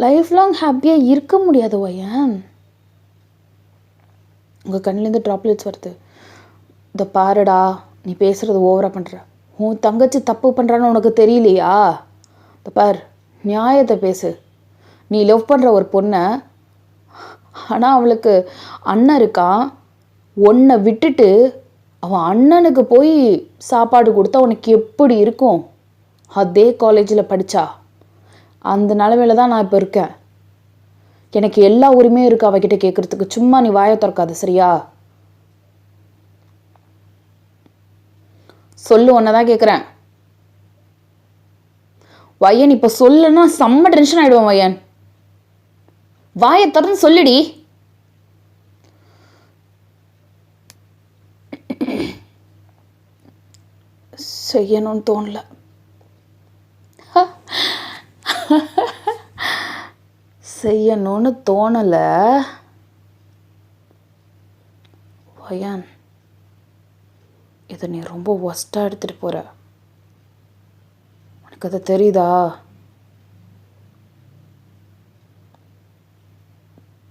லைஃப் லாங் ஹாப்பியாக இருக்க முடியாது. ஒய்யன் உங்கள் கண்ணிலேருந்து ட்ராப்லெட்ஸ் வருது. இந்த பாருடா, நீ பேசுகிறது ஓவராக பண்ணுற. உன் தங்கச்சி தப்பு பண்ணுறான்னு உனக்கு தெரியலையா? இந்த பார், நியாயத்தை பேசு. நீ லவ் பண்ணுற ஒரு பொண்ணை, ஆனால் அவளுக்கு அண்ணன் இருக்கான், உன்னை விட்டுட்டு அவன் அண்ணனுக்கு போய் சாப்பாடு கொடுத்தா உனக்கு எப்படி இருக்கும்? அதே காலேஜில் படித்தா அந்த நிலமையில தான் நான் இப்போ இருக்கேன். எனக்கு எல்லா உரிமையும் இருக்குது அவகிட்ட கேட்குறதுக்கு. சும்மா நீ வாயை திறக்காது சரியா? சொல்லு, ஒன்னதான் கேட்குறேன். வயன் இப்போ சொல்லுன்னா செம்ம டென்ஷன் ஆகிடுவோம் வயன். வாயை திறந்து சொல்லுடி. செய்யணும்னு தோணல. செய்யணும்னு தோணலை வயன். இதை நீ ரொம்ப ஒஸ்ட்டாக எடுத்துகிட்டு போகிற. உனக்கு அது தெரியுதா?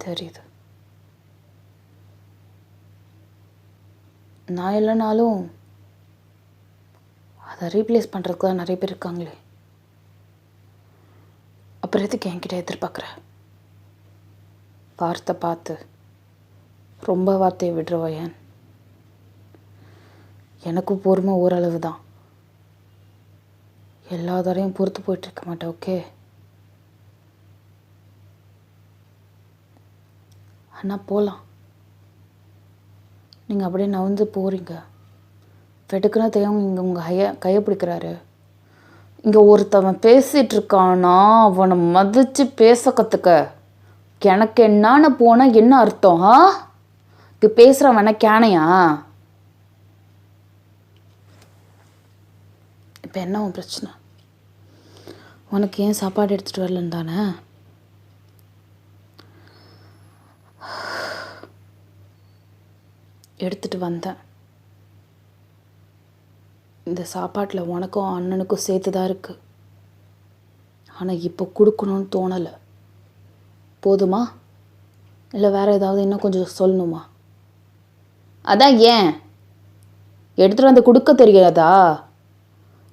தெரியுது. நான் இல்லைனாலும் அதை ரீப்ளேஸ் பண்ணுறதுக்கு தான் நிறைய பேர் இருக்காங்களே. அப்புறம் எதுக்கு என்கிட்ட எதிர்பார்க்குற? வார்த்தை பார்த்து ரொம்ப வார்த்தையை விடுற வயன். எனக்கும் பொறுமை ஓரளவு தான். எல்லா தரையும் பொறுத்து போயிட்டுருக்க மாட்டேன். ஓகே? ஆனால் போகலாம். நீங்கள் அப்படியே நவுந்து போகிறீங்க. வெடுக்குன்னா தெரியும் இங்கே உங்கள் கையை பிடிக்கிறாரு. இங்கே ஒருத்தவன் பேசிகிட்டு இருக்கானா அவனை மதித்து பேச கற்றுக்க. எனக்கு என்னான்னு போனால் என்ன அர்த்தம்? இங்கே பேசுகிறவன கேனையா? இப்போ என்ன உன் பிரச்சனை? உனக்கு ஏன் சாப்பாடு எடுத்துகிட்டு வரலன்னு தானே? எடுத்துகிட்டு வந்தேன். இந்த சாப்பாட்டில் உனக்கும் அண்ணனுக்கும் சேர்த்து தான் இருக்குது. ஆனால் இப்போ கொடுக்கணும்னு தோணலை. போதுமா? இல்லை வேறு ஏதாவது இன்னும் கொஞ்சம் சொல்லணுமா? அதான் ஏன் எடுத்துகிட்டு வந்து கொடுக்க தெரியாதா?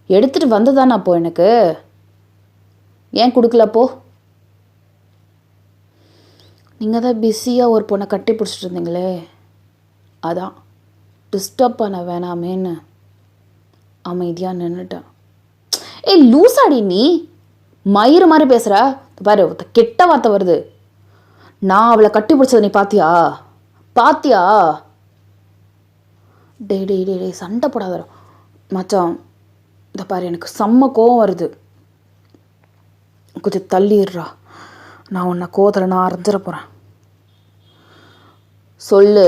எடுத்துகிட்டு வந்ததானா அப்போ எனக்கு? ஏன் கொடுக்கலப்போ? நீங்கள் தான் பிஸியாக ஒரு பொண்ணை கட்டி பிடிச்சிட்டு இருந்தீங்களே, அதான் டிஸ்டர்ப் பண்ண வேணாமேன்னு அமைதியாக நின்றுட்டேன். ஏய் லூசாடி நீ, மயிறு மாதிரி பேசுகிற பாரு. கெட்ட வார்த்தை வருது. நான் அவளை கட்டி பிடிச்சதை நீ பாத்தியா? டேய் டேய் டே டே சண்டை போடாத மச்சான். இந்த பாரு எனக்கு செம்ம கோவம் வருது. கொஞ்சம் தள்ளிடுறா. நான் உன்னை கோவத்தில் நான் அரைஞ்சிட போகிறேன். சொல்லு,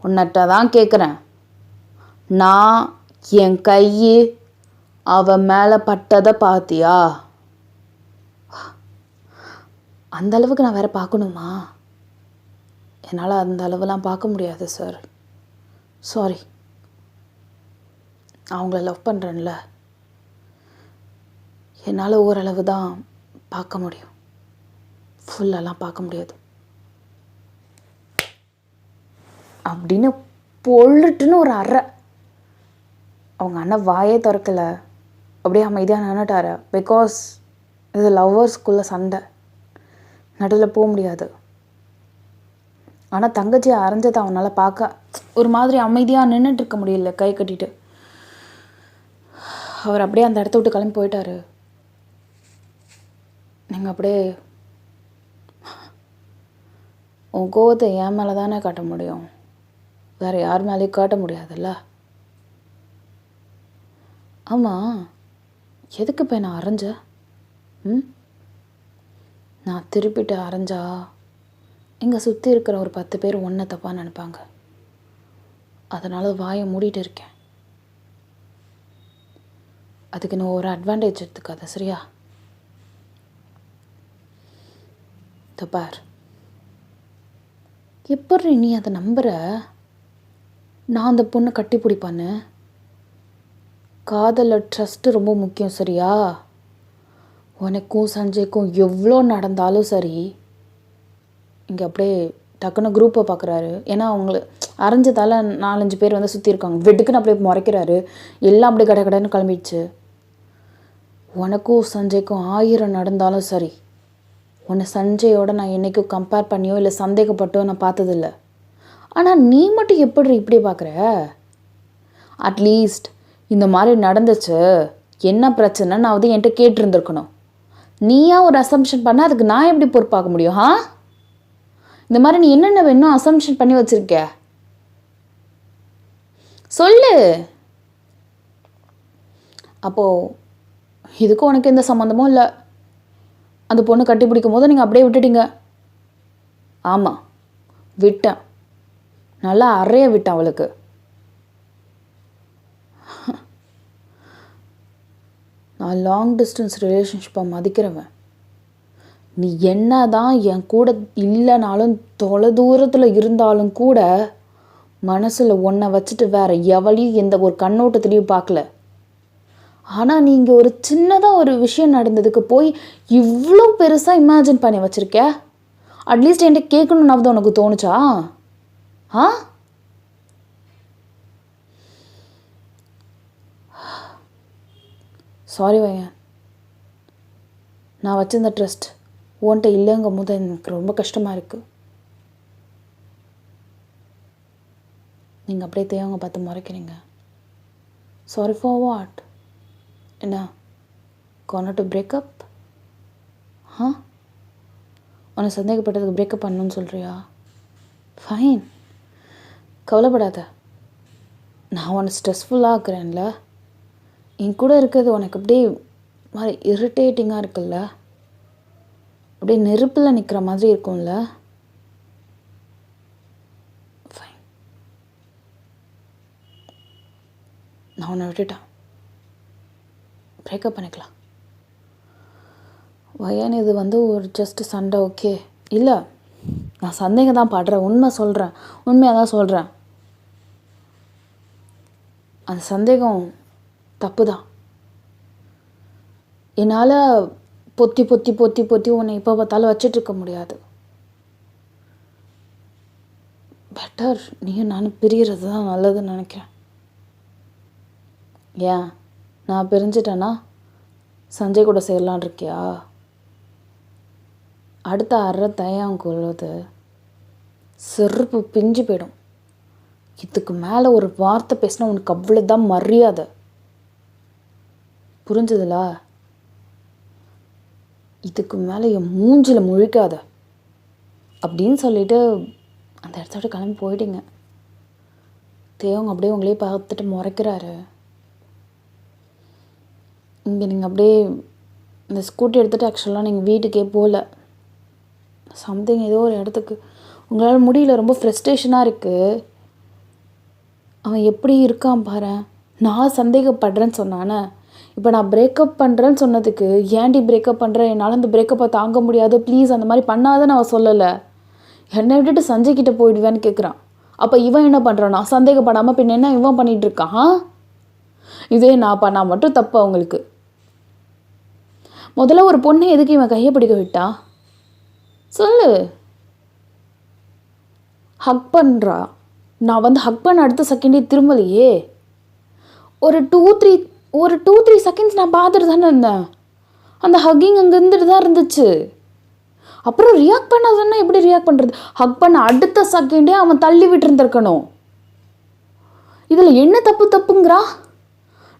உன்னிட்ட தான் கேட்குறேன். நான் என் கை அவ மேலே பட்டதை பார்த்தியா? அந்த அளவுக்கு நான் வேற பார்க்கணுமா? என்னால் அந்த அளவுலாம் பார்க்க முடியாது சார். சாரி. நான் அவங்கள லவ் பண்ணுறேன்ல, என்னால் ஓரளவு தான் பார்க்க முடியும். ஃபுல்லெல்லாம் பார்க்க முடியாது அப்படின்னு பொள்ளுட்டுன்னு ஒரு அறை. அவங்க அண்ணன் வாயே திறக்கலை, அப்படியே அமைதியாக நின்றுட்டாரு. பிகாஸ் இது லவ்வர்ஸ்குள்ளே சண்டை, நடுவில் போக முடியாது. ஆனால் தங்கச்சியை அரைஞ்சதை அவனால் பார்க்க ஒரு மாதிரி அமைதியாக நின்றுட்டு இருக்க முடியல, கை கட்டிட்டு. அவர் அப்படியே அந்த இடத்த விட்டு கிளம்பி போயிட்டாரு. நீங்கள் அப்படியே உன் கோவத்தை என் மேலே தானே காட்ட முடியும், வேறு யார் மேலேயும் காட்ட முடியாதுல்ல. ஆமாம், எதுக்கு இப்போ நான் அரைஞ்ச? நான் திருப்பிட்டு அரைஞ்சா இங்கே சுற்றி இருக்கிற ஒரு 10 பேர் ஒன்றை தப்பாக நினைப்பாங்க. அதனால் வாயை மூடிட்டு இருக்கேன். அதுக்கு நான் ஒரு அட்வான்டேஜ் எடுத்துக்காத சரியா? பார், எப்படி நீ அதை நம்புற? நான் அந்த பொண்ணை கட்டி பிடிப்பான்னு. காதலில் ட்ரஸ்ட்டு ரொம்ப முக்கியம் சரியா? உனக்கும் சஞ்சய்க்கும் எவ்வளோ நடந்தாலும் சரி, இங்கே அப்படியே டக்குன்னு குரூப்பை பார்க்குறாரு. ஏன்னா அவங்கள அரைஞ்சதால் 4-5 பேர் வந்து சுற்றி இருக்காங்க. வெட்டுக்குன்னு அப்படியே முறைக்கிறாரு. எல்லாம் அப்படியே கடை கடைன்னு கிளம்பிடுச்சு. உனக்கும் சஞ்சய்க்கும் 1000 நடந்தாலும் சரி, உன்னை சஞ்சயோட நான் என்றைக்கும் கம்பேர் பண்ணியோ இல்லை சந்தேகப்பட்டோ நான் பார்த்ததில்ல. ஆனால் நீ மட்டும் எப்படி இப்படி பார்க்குற? அட்லீஸ்ட் இந்த மாதிரி நடந்துச்சு, என்ன பிரச்சனை நான் என்கிட்ட கேட்டிருந்துருக்கணும். நீயா ஒரு அசம்ஷன் பண்ண, அதுக்கு நான் எப்படி பொறுப்பாக்க முடியும்? இந்த மாதிரி நீ என்னென்ன வேணும் அசம்ஷன் பண்ணி வச்சுருக்க சொல்லு. அப்போது இதுக்கும் உனக்கு எந்த சம்மந்தமும் இல்லை. அந்த பொண்ணு கட்டி பிடிக்கும் போது நீங்கள் அப்படியே விட்டுட்டீங்க. ஆமாம், விட்டேன். நல்லா அறைய விட்டேன் அவளுக்கு. நான் லாங் டிஸ்டன்ஸ் ரிலேஷன்ஷிப்பை மதிக்கிறவன். நீ என்ன தான் என் கூட இல்லைனாலும் தொலை தூரத்தில் இருந்தாலும் கூட மனசில் ஒன்றை வச்சுட்டு வேற எவளையும் எந்த ஒரு கண்ணோட்டத்துலேயும் பார்க்கல. ஆனால் நீங்கள் ஒரு சின்னதாக ஒரு விஷயம் நடந்ததுக்கு போய் இவ்வளோ பெருசாக இமேஜின் பண்ணி வச்சுருக்க. அட்லீஸ்ட் என்கிட்ட கேட்கணுன்னாவது உனக்கு தோணுச்சா? சாரி வையன், நான் வச்சிருந்த ட்ரஸ்ட் உன்கிட்ட இல்லைங்கும் போது எனக்கு ரொம்ப கஷ்டமாக இருக்குது. நீங்கள் அப்படியே தேவங்க பார்த்து முறைக்கிறீங்க. Sorry for what? என்ன கான் டு பிரேக்கப்? உன்னை சந்தேகப்பட்டதுக்கு பிரேக்கப் பண்ணணும்னு சொல்கிறியா? ஃபைன், கவலைப்படாத. நான் உன்னை ஸ்ட்ரெஸ்ஃபுல்லாக இருக்கிறேன்ல. என் கூட இருக்கிறது உனக்கு அப்படியே மாதிரி இரிட்டேட்டிங்காக இருக்குல்ல, அப்படியே நெருப்பில் நிற்கிற மாதிரி இருக்கும்ல. ஃபைன், நான் உன்னை விட்டுட்டேன். பிரேக்கப் பண்ணிக்கலாம். வயன் இது ஒரு ஜஸ்ட் சண்டை, ஓகே? இல்லை, நான் சந்தேகம் தான் படுறேன். உண்மையாக தான் சொல்கிறேன். அந்த சந்தேகம் தப்பு தான். என்னால் பொத்தி பொத்தி பொத்தி பொத்தி உன்னை எப்போ பார்த்தாலும் வச்சிட்ருக்க முடியாது. பெட்டர் நீயும் நானும் பிரிகிறது தான் நல்லதுன்னு நினைக்கிறேன். ஏன் நான் பிரிஞ்சிட்டேன்னா சஞ்சய் கூட சேரலான் இருக்கியா? அடுத்த அரை தயம் கொள்வது செருப்பு பிஞ்சு போயிடும். இதுக்கு மேலே ஒரு வார்த்தை பேசினா உனக்கு அவ்வளோதான் மரியாதை. புரிஞ்சதுல? இதுக்கு மேலே என் மூஞ்சில் முழிக்காத அப்படின்னு சொல்லிட்டு அந்த இடத்த விட்டு கிளம்பி போயிட்டீங்க. தேவங்க அப்படியே உங்களே பார்த்துட்டு முறைக்கிறாரு. இங்கே நீங்கள் அப்படியே இந்த ஸ்கூட்டி எடுத்துகிட்டு ஆக்சுவலாக நீங்கள் வீட்டுக்கே போகல. சம்திங் ஏதோ ஒரு இடத்துக்கு உங்களால் முடியல, ரொம்ப ஃப்ரஸ்ட்ரேஷனாக இருக்குது. அவன் எப்படி இருக்கான் பாரு. நான் சந்தேகப்படுறேன்னு சொன்னானே, இப்போ நான் பிரேக்கப் பண்ணுறேன்னு சொன்னதுக்கு ஏன்டி பிரேக்கப் பண்ணுறேன், என்னால் அந்த பிரேக்கப்பை தாங்க முடியாது, ப்ளீஸ் அந்த மாதிரி பண்ணாத நான் சொல்லலை. என்னை விட்டுட்டு சஞ்சய் கிட்டே போயிடுவேன்னு கேட்குறான். அப்போ இவன் என்ன பண்ணுறான்னா சந்தேகப்படாமல் பின்ன என்ன இவன் பண்ணிகிட்ருக்கான்? இதே நான் பண்ணால் மட்டும் தப்பு அவங்களுக்கு. முதல்ல ஒரு பொண்ணை எதுக்கு இவன் கையை பிடிக்க விட்டான் சொல்லு. ஹக் பண்ணுறா. நான் ஹக் பண்ண அடுத்த செகண்டே திரும்பலையே. ஒரு டூ த்ரீ செகண்ட்ஸ் நான் பார்த்துட்டு தானே இருந்தேன். அந்த ஹக்கிங் அங்கே இருந்துட்டு தான் இருந்துச்சு. அப்புறம் ரியாக்ட் பண்ணாதுன்னா எப்படி ரியாக்ட் பண்ணுறது? ஹக் பண்ண அடுத்த செகண்டே அவன் தள்ளி விட்டு இருந்திருக்கணும். இதில் என்ன தப்புங்கிறா?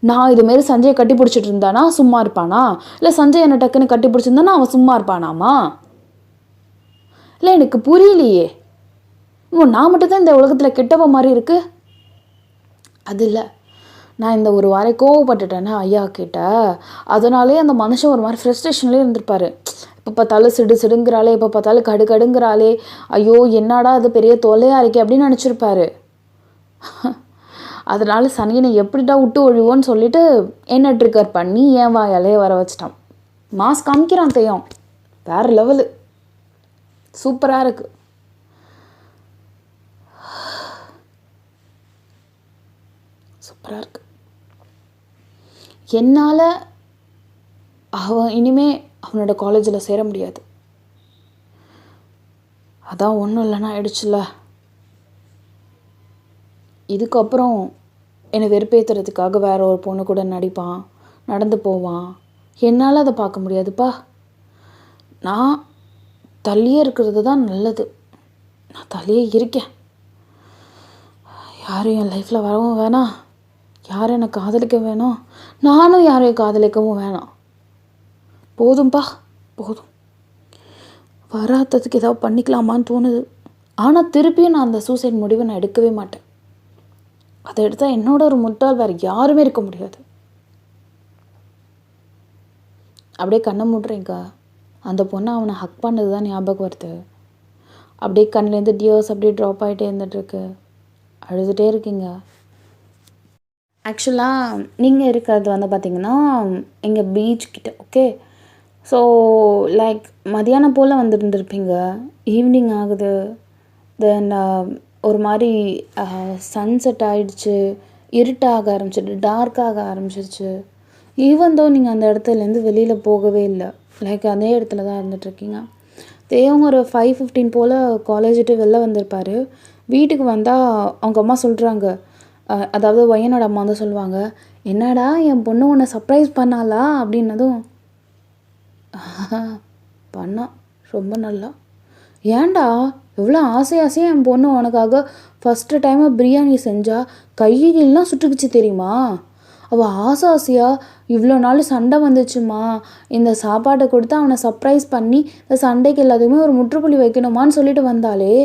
நான் இதுமாரி சஞ்சயை கட்டி பிடிச்சிட்டு இருந்தானா சும்மா இருப்பானா? இல்லை சஞ்சய் என்னை டக்குன்னு கட்டி பிடிச்சிருந்தானா அவன் சும்மா இருப்பானாமா? இல்லை எனக்கு புரியலையே. நான் மட்டும்தான் இந்த உலகத்தில் கெட்டவ மாதிரி இருக்கு. அது இல்லை, நான் இந்த ஒரு வாரம் கோவப்பட்டுட்டேன்னா ஐயா கிட்ட, அதனாலே அந்த மனுஷன் ஒரு மாதிரி ஃப்ரஸ்ட்ரேஷன்லேயே இருந்திருப்பாரு. இப்போ பார்த்தாலும் சிடுங்கிறாளே, இப்போ பார்த்தாலும் கடுங்கிறாளே, ஐயோ என்னடா அது பெரிய தொல்லையாக இருக்கே அப்படின்னு நினச்சிருப்பாரு. அதனால் சனியனை எப்படிடா விட்டு ஒழிவோன்னு சொல்லிட்டு என்ன ட்ரிகர் பண்ணி என் வாயாலே வர வச்சிட்டான். மாஸ் காமிக்கிறான் தேயம். வேறு லெவலு, சூப்பராக இருக்குது. சூப்பராக இருக்கு. என்னால் அவன் இனிமே அவனோட காலேஜில் சேர முடியாது. அதான் ஒன்றும் இல்லைன்னா ஆயிடுச்சுல்ல. இதுக்கப்புறம் என்னை வெறுப்பேற்றுறதுக்காக வேற ஒரு பொண்ணு கூட நடிப்பான், நடந்து போவான். என்னால் அதை பார்க்க முடியாதுப்பா. நான் தள்ளியே இருக்கிறது தான் நல்லது. நான் தள்ளியே இருக்கேன். யாரும் என் லைஃப்பில் வரவும் வேணாம், யாரும் என்னை காதலிக்க வேணாம், நானும் யாரையும் காதலிக்கவும் வேணாம். போதும்பா, போதும். வராததுக்கு ஏதாவது பண்ணிக்கலாமான்னு தோணுது. ஆனால் திருப்பியும் நான் அந்த சூசைட் முடிவை நான் எடுக்கவே மாட்டேன். அதை எடுத்தால் என்னோட ஒரு முட்டாள் வேறு யாருமே இருக்க முடியாது. அப்படியே கண்ணை மூடுறேங்க்கா. அந்த பொண்ணை அவனை ஹக் பண்ணது தான் ஞாபகம் வருது. அப்படியே கண்ணிலேருந்து டியர்ஸ் அப்படியே ட்ராப் ஆகிட்டே இருந்துகிட்ருக்கு. அழுதுகிட்டே இருக்கீங்க. ஆக்சுவலாக நீங்கள் இருக்கிறது வந்து பார்த்திங்கன்னா எங்கள் பீச் கிட்ட. ஓகே, ஸோ லைக் மதியானம் போல் வந்துருந்துருப்பீங்க. ஈவினிங் ஆகுது. தென் ஒரு மாதிரி சன்செட் ஆகிடுச்சு, இருட்டாக ஆரம்பிச்சிட்டு டார்க்காக ஆரம்பிச்சிருச்சு. ஈவன் தோ நீங்கள் அந்த இடத்துலேருந்து வெளியில் போகவே இல்லை, லைக் அதே இடத்துல தான் இருந்துகிட்ருக்கீங்க. தேவங்க ஒரு 5:15 போல் காலேஜ் விட்டு வெளில வந்திருப்பார். வீட்டுக்கு வந்தால் அவங்க அம்மா சொல்கிறாங்க, அதாவது பையனோட அம்மா வந்து சொல்லுவாங்க, என்னடா என் பொண்ணு உன்னை சர்ப்ரைஸ் பண்ணாலா அப்படின்னதும், பண்ணா ரொம்ப நல்லா. ஏன்டா எவ்வளோ ஆசையாக என் பொண்ணு உனக்காக ஃபஸ்ட்டு டைமாக பிரியாணி செஞ்சா கையெல்லாம் சுட்டுக்குச்சு தெரியுமா? அவள் ஆசையாக இவ்வளோ நாள் சண்டை வந்துச்சுமா, இந்த சாப்பாட்டை கொடுத்து அவனை சர்ப்ரைஸ் பண்ணி இந்த சண்டைக்கு எல்லாத்துக்குமே ஒரு முற்றுப்புள்ளி வைக்கணுமான்னு சொல்லிட்டு வந்தாலே.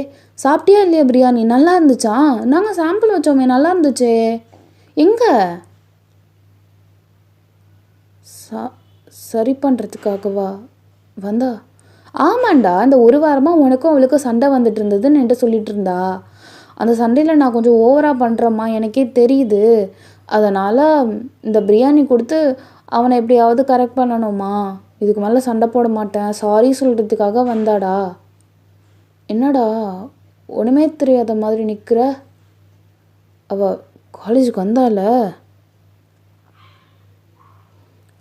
சாப்பிட்டியா இல்லையா பிரியாணி? நல்லா இருந்துச்சா? நாங்கள் சாம்பிள் வச்சோமே, நல்லா இருந்துச்சே. எங்கே சரி பண்ணுறதுக்காகவா வந்தா? ஆமாண்டா, இந்த ஒரு வாரமாக உனக்கும் அவளுக்கும் சண்டை வந்துட்டு இருந்ததுன்னு என்கிட்ட சொல்லிட்டு இருந்தா. அந்த சண்டையில் நான் கொஞ்சம் ஓவராக பண்ணுறேம்மா, எனக்கே தெரியுது. அதனால் இந்த பிரியாணி கொடுத்து அவனை எப்படியாவது கரெக்ட் பண்ணணுமா, இதுக்கு மேலே சண்டை போட மாட்டேன், சாரி சொல்கிறதுக்காக வந்தாடா. என்னடா ஒன்றுமே தெரியாத மாதிரி நிற்கிற? அவள் காலேஜுக்கு வந்தால.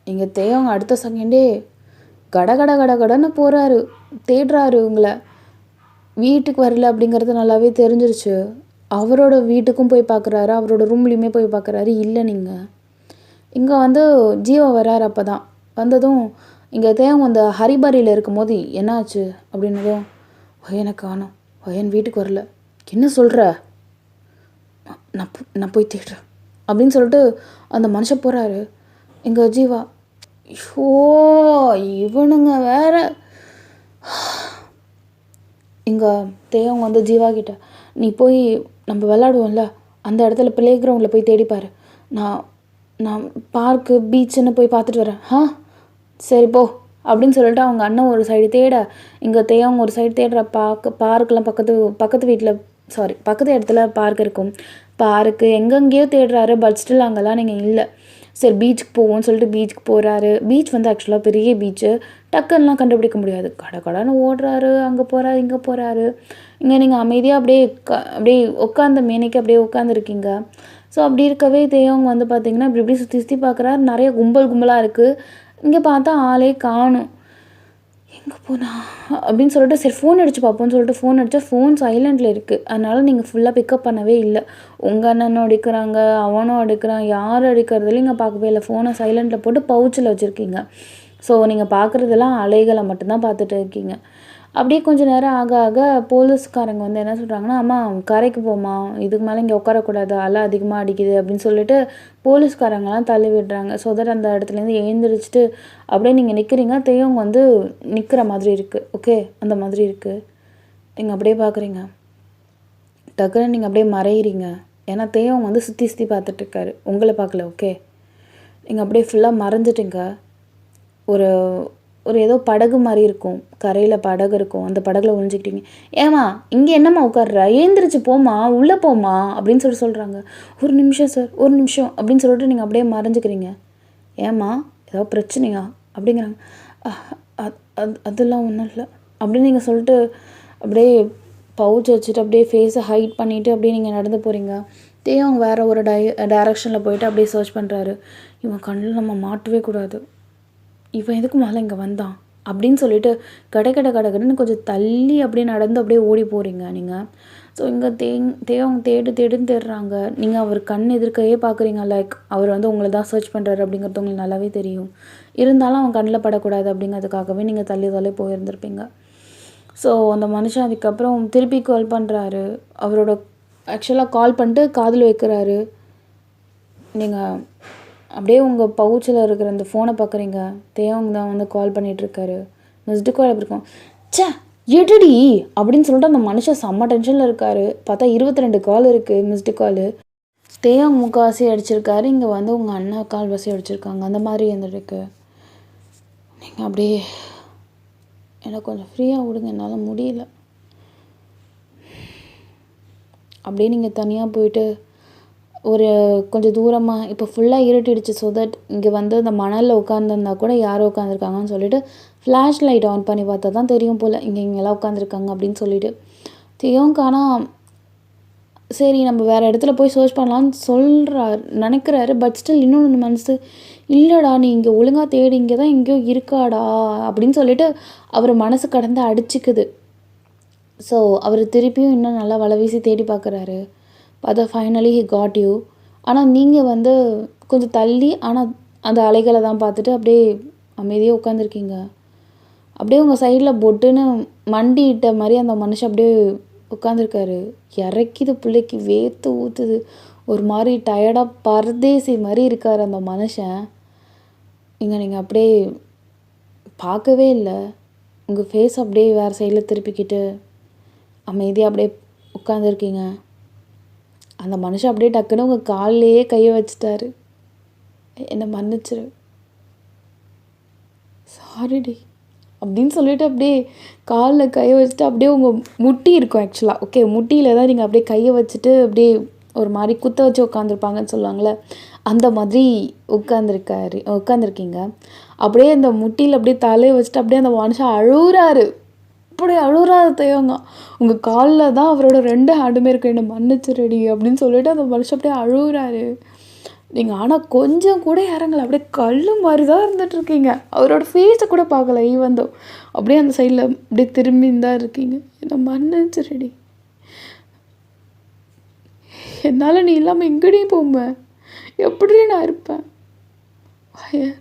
எங்கள் தேவங்க அடுத்த செகண்டே கடன்னு போகிறாரு, தேடுறாரு உங்களை. வீட்டுக்கு வரல அப்படிங்கிறது நல்லாவே தெரிஞ்சிருச்சு. அவரோட வீட்டுக்கும் போய் பார்க்குறாரு, அவரோட ரூம்லேயுமே போய் பார்க்குறாரு, இல்லை. நீங்கள் இங்கே வந்து ஜீவா வர்றாரு. அப்போ தான் வந்ததும் இங்கே தேவங்க அந்த ஹரிபரியில் இருக்கும்போது என்னாச்சு அப்படின்னதும், பையனை காணோம், பையன் வீட்டுக்கு வரல. என்ன சொல்கிற? நான் போய் தேடுறேன் அப்படின்னு சொல்லிட்டு அந்த மனுஷன் போகிறாரு. எங்கள் ஜீவா, ஐயோ இவனுங்க வேற. இங்கே தேவங்க வந்து ஜீவா கிட்ட, நீ போய் நம்ம விளாடுவோம்ல அந்த இடத்துல ப்ளே கிரவுண்டில் போய் தேடிப்பார், நான் பார்க்கு பீச்சுன்னு போய் பார்த்துட்டு வரேன். சரி போ அப்படின்னு சொல்லிட்டு அவங்க அண்ணன் ஒரு சைடு தேட, இங்கே தேவங்க ஒரு சைடு தேடுற. பார்க்கெலாம் பக்கத்து வீட்டில் பக்கத்து இடத்துல பார்க் இருக்கும். பார்க்கு எங்கெங்கேயோ தேடுறாரு, பட் ஸ்டில் அங்கெல்லாம் நீங்கள் இல்லை. சரி பீச்சுக்கு போவோம்னு சொல்லிட்டு பீச்சுக்கு போகிறாரு. பீச் வந்து ஆக்சுவலாக பெரிய பீச்சு, டக்குன்னெலாம் கண்டுபிடிக்க முடியாது. கடைன்னு ஓடுறாரு, அங்கே போகிறாரு, இங்கே போகிறாரு. இங்கே நீங்கள் அமைதியாக அப்படியே உட்காந்த மேனைக்கு அப்படியே உட்காந்துருக்கீங்க. ஸோ அப்படி இருக்கவே தேவங்க வந்து பார்த்திங்கன்னா இப்படி சுற்றி பார்க்குறாரு. நிறைய கும்பலாக இருக்குது. இங்கே பார்த்தா ஆளே காணும். எங்கே போனா அப்படின்னு சொல்லிட்டு சரி ஃபோன் அடித்து பார்ப்போம்னு சொல்லிட்டு ஃபோன் அடித்தா ஃபோன் சைலண்டில் இருக்குது. அதனால் நீங்கள் ஃபுல்லாக பிக்கப் பண்ணவே இல்லை. உங்கள் அண்ணனும் அடிக்கிறாங்க, அவனும் அடிக்கிறான், யார் அடிக்கிறதுலையும் நீங்கள் பார்க்கவே இல்லை. ஃபோனை சைலண்டில் போட்டு பவுச்சில் வச்சுருக்கீங்க. ஸோ நீங்கள் பார்க்குறதெல்லாம் அலைகளை மட்டும்தான் பார்த்துட்டு இருக்கீங்க. அப்படியே கொஞ்சம் நேரம் ஆக போலீஸ்காரங்க வந்து என்ன சொல்கிறாங்கன்னா, அம்மா கரைக்கு போமா, இதுக்கு மேலே இங்கே உட்காரக்கூடாது, அலை அதிகமாக அடிக்குது அப்படின்னு சொல்லிட்டு போலீஸ்காரங்கெல்லாம் தள்ளி விடுறாங்க. ஸோ தட் அந்த இடத்துலேருந்து எழுந்திரிச்சிட்டு அப்படியே நீங்கள் நிற்கிறீங்க. தேவங்க வந்து நிற்கிற மாதிரி இருக்குது. ஓகே, அந்த மாதிரி இருக்குது. நீங்கள் அப்படியே பார்க்குறீங்க. டக்குன்னு நீங்கள் அப்படியே மறையிறீங்க. ஏன்னா தேவங்க வந்து சுற்றி பார்த்துட்ருக்காரு, உங்களை பார்க்கல. ஓகே, நீங்கள் அப்படியே ஃபுல்லாக மறைஞ்சிட்டிங்க. ஒரு ஏதோ படகு மாதிரி இருக்கும், கரையில் படகு இருக்கும், அந்த படகுல ஒழிஞ்சிக்கிட்டீங்க. ஏம்மா இங்கே என்னம்மா உட்கார்ற, எழுந்திரிச்சு போமா, உள்ளே போமா அப்படின்னு சொல்கிறாங்க. ஒரு நிமிஷம் சார், ஒரு நிமிஷம் அப்படின்னு சொல்லிட்டு நீங்கள் அப்படியே மறைஞ்சிக்கிறீங்க. ஏம்மா ஏதோ பிரச்சனையா அப்படிங்கிறாங்க. அதெல்லாம் ஒன்றும் இல்லை அப்படின்னு நீங்கள் சொல்லிட்டு அப்படியே பவுச் வச்சுட்டு அப்படியே ஃபேஸை ஹைட் பண்ணிவிட்டு அப்படியே நீங்கள் நடந்து போகிறீங்க. தேவங்க வேறு ஒரு டைரக்ஷனில் போயிட்டு அப்படியே சர்ச் பண்ணுறாரு. இவன் கண்ணில் நம்ம மாட்டவே கூடாது, இவன் எதுக்கு மேலே இங்கே வந்தான் அப்படின்னு சொல்லிட்டு கடன்னு கொஞ்சம் தள்ளி அப்படியே நடந்து அப்படியே ஓடி போகிறீங்க நீங்கள். ஸோ இங்கே தேவங்க தேடுன்னு தேடுறாங்க. நீங்கள் அவர் கண் எதிர்க்கையே பார்க்குறீங்க. லைக் அவர் வந்து உங்களை தான் சர்ச் பண்ணுறாரு அப்படிங்கிறது உங்களுக்கு நல்லாவே தெரியும். இருந்தாலும் அவன் கண்ணில் படக்கூடாது அப்படிங்கிறதுக்காகவே நீங்கள் தள்ளி போயிருந்திருப்பீங்க. ஸோ அந்த மனுஷன் அதுக்கப்புறம் திருப்பி கால் பண்ணுறாரு. அவரோட ஆக்சுவலாக கால் பண்ணிட்டு காதில் வைக்கிறாரு. நீங்கள் அப்படியே உங்கள் பவுச்சில் இருக்கிற அந்த ஃபோனை பார்க்குறீங்க. தேவங்க தான் வந்து கால் பண்ணிகிட்ருக்காரு. மிஸ்டு கால் எப்படி இருக்கும்? சே எடுடி அப்படின்னு சொல்லிட்டு அந்த மனுஷன் செம்ம டென்ஷனில் இருக்காரு. பார்த்தா 22 கால் இருக்குது, மிஸ்டு காலு. தேவங்க முக்கால்வாசி அடிச்சிருக்காரு, இங்கே வந்து உங்கள் அண்ணா கால்வாசி அடிச்சிருக்காங்க. அந்த மாதிரி இருந்துருக்கு. நீங்கள் அப்படியே எனக்கு கொஞ்சம் ஃப்ரீயாக விடுங்க, என்னால் முடியல. அப்படியே நீங்கள் தனியாக போயிட்டு ஒரு கொஞ்சம் தூரமாக இப்போ ஃபுல்லாக இருட்டிடுச்சு. ஸோ தட் இங்கே வந்து அந்த மணலில் உட்காந்துருந்தா கூட யாரும் உட்காந்துருக்காங்கன்னு சொல்லிட்டு ஃப்ளாஷ் லைட் ஆன் பண்ணி பார்த்தா தான் தெரியும் போல் இங்கெல்லாம் உட்காந்துருக்காங்க அப்படின்னு சொல்லிட்டு. தேவங்கானா சரி நம்ம வேறு இடத்துல போய் சர்ச் பண்ணலான்னு நினைக்கிறாரு. பட் ஸ்டில் இன்னொன்று மனசு இல்லைடா நீ இங்கே ஒழுங்காக தேடி இங்கே தான் எங்கேயோ இருக்காடா அப்படின்னு சொல்லிட்டு அவர் மனசு கடந்து அடிச்சுக்குது. ஸோ அவர் திருப்பியும் இன்னும் நல்லா வலை வீசி தேடி பார்க்குறாரு. பார்த்தா ஃபைனலி ஹி காட் யூ. ஆனால் நீங்கள் வந்து கொஞ்சம் தள்ளி ஆனால் அந்த அலைகளை தான் பார்த்துட்டு அப்படியே அமைதியாக உட்காந்துருக்கீங்க. அப்படியே உங்கள் சைடில் பொட்டுன்னு மண்டிட்ட மாதிரி அந்த மனுஷன் அப்படியே உட்காந்துருக்காரு. இறக்கிது பிள்ளைக்கு வேர்த்து ஊற்றுது. ஒரு மாதிரி டயர்டாக பரதேசி மாதிரி இருக்கார் அந்த மனுஷன். இங்கே நீங்கள் அப்படியே பார்க்கவே இல்லை. உங்கள் ஃபேஸ் அப்படியே வேறு சைடில் திருப்பிக்கிட்டு அமைதியாக அப்படியே உட்காந்துருக்கீங்க. அந்த மனுஷன் அப்படியே டக்குன்னு உங்கள் கால்லையே கையை வச்சுட்டாரு. என்னை மன்னிச்சிரு, சாரிடி அப்படின்னு சொல்லிட்டு அப்படியே காலில் கையை வச்சுட்டு அப்படியே உங்கள் முட்டி இருக்கும் ஆக்சுவலாக. ஓகே, முட்டியில் தான் நீங்கள் அப்படியே கையை வச்சுட்டு அப்படியே ஒரு மாதிரி குத்த வச்சு உட்காந்துருப்பாங்கன்னு சொல்லுவாங்களே, அந்த மாதிரி உட்காந்துருக்கீங்க. அப்படியே அந்த முட்டியில் அப்படியே தலையை வச்சுட்டு அப்படியே அந்த மனுஷன் அழுகுறாரு. அப்படி அழுகுறாரு தேவங்க. உங்கள் காலில் தான் அவரோட 2 ஹேண்டுமே இருக்குது. என்னை மன்னிச்சிருடி அப்படின்னு சொல்லிட்டு அந்த மனுஷன் அப்படியே அழுகுறாரு. நீங்கள் ஆனால் கொஞ்சம் கூட இறங்கலை. அப்படியே கல் மாதிரி தான் இருந்துகிட்ருக்கீங்க. அவரோட ஃபேஸை கூட பார்க்கல. ஈவந்தோ அப்படியே அந்த சைடில் அப்படியே திரும்பி தான் இருக்கீங்க. என்னை மன்னிச்சிருடி, என்னால் நீ இல்லாமல் எங்கேயும் போவேன், எப்படி நான் இருப்பேன், வயன்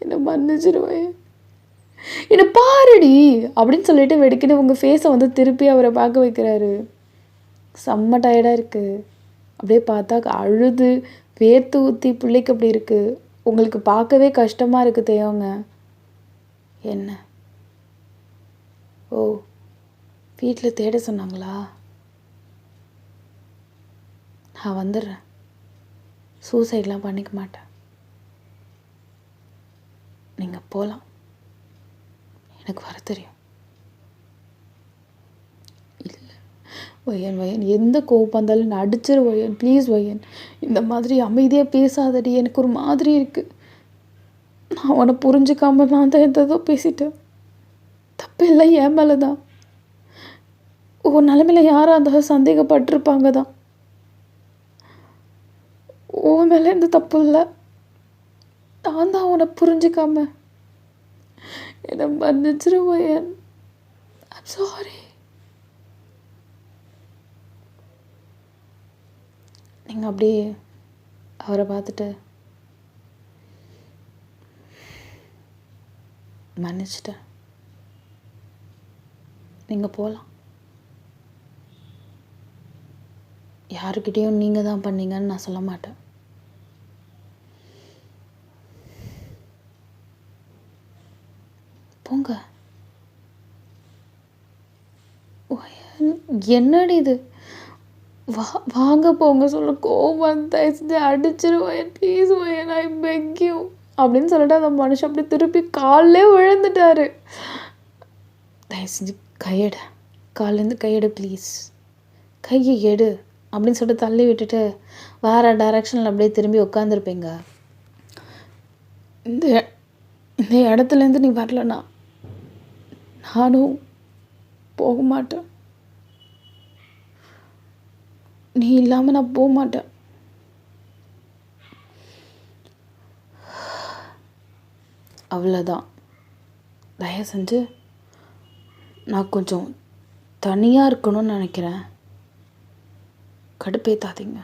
என்னை மன்னிச்சிருவேன், என்னை பாருடி அப்படின்னு சொல்லிட்டு வெடிக்கிட்டு உங்கள் ஃபேஸை வந்து திருப்பி அவரை பார்க்க வைக்கிறாரு. செம்ம டயர்டாக இருக்குது. அப்படியே பார்த்தா அழுது வேர்த்து ஊற்றி பிள்ளைக்கு அப்படி இருக்குது. உங்களுக்கு பார்க்கவே கஷ்டமாக இருக்குது தேவங்க. என்ன ஓ வீட்டில் தேட சொன்னாங்களா? நான் வந்துடுறேன், சூசைட்லாம் பண்ணிக்க மாட்டேன், நீங்கள் போகலாம், எனக்கு வர தெரியும். இல்லை வயன் எந்த கோவம் வந்தாலும் நான் அடிச்சிரு வயன், ப்ளீஸ் வயன், இந்த மாதிரி அமைதியாக பேசாதடி, எனக்கு ஒரு மாதிரி இருக்குது. நான் உன்னை புரிஞ்சுக்காம நான் தான் எதோ பேசிட்டேன். தப்பு இல்லை என் மேலே தான். ஒவ்வொரு நிலைமையில் யாராக இருந்தாலும் சந்தேகப்பட்டிருப்பாங்க தான். உன் மேலே எந்த தப்பு இல்லை. நான் தான் உன்னை புரிஞ்சுக்காம. என்னை மன்னிச்சிரு வயன், ஐம் சாரி. நீங்கள் அப்படியே அவரை பார்த்துட்டு மன்னிச்சிட்டேன், நீங்கள் போகலாம். யாருக்கிட்டேயும் நீங்கள் தான் பண்ணீங்கன்னு நான் சொல்ல மாட்டேன். போங்க. என்னடி இது, வாங்க போங்க சொல்ல கோவம் தயவு செஞ்சு அடிச்சிருவேன், ப்ளீஸ் வயன், ஐ பெக் யூ அப்படின்னு சொல்லிட்டு அந்த மனுஷன் அப்படி திருப்பி காலிலே விழுந்துட்டாரு. தயவு செஞ்சு கையெடு, கால்லேருந்து கையெடு ப்ளீஸ், கையை எடு அப்படின்னு சொல்லிட்டு தள்ளி விட்டுட்டு வேறு டைரெக்ஷனில் அப்படியே திரும்பி உட்காந்துருப்பீங்க. இந்த இந்த இடத்துலேருந்து நீ வரலண்ணா நானும் போக மாட்டேன். நீ இல்லாமல் நான் போக மாட்டேன். அவ்வளோதான். தயவு செஞ்சு நான் கொஞ்சம் தனியாக இருக்கணும்னு நினைக்கிறேன், கடுப்பேத்தாதீங்க,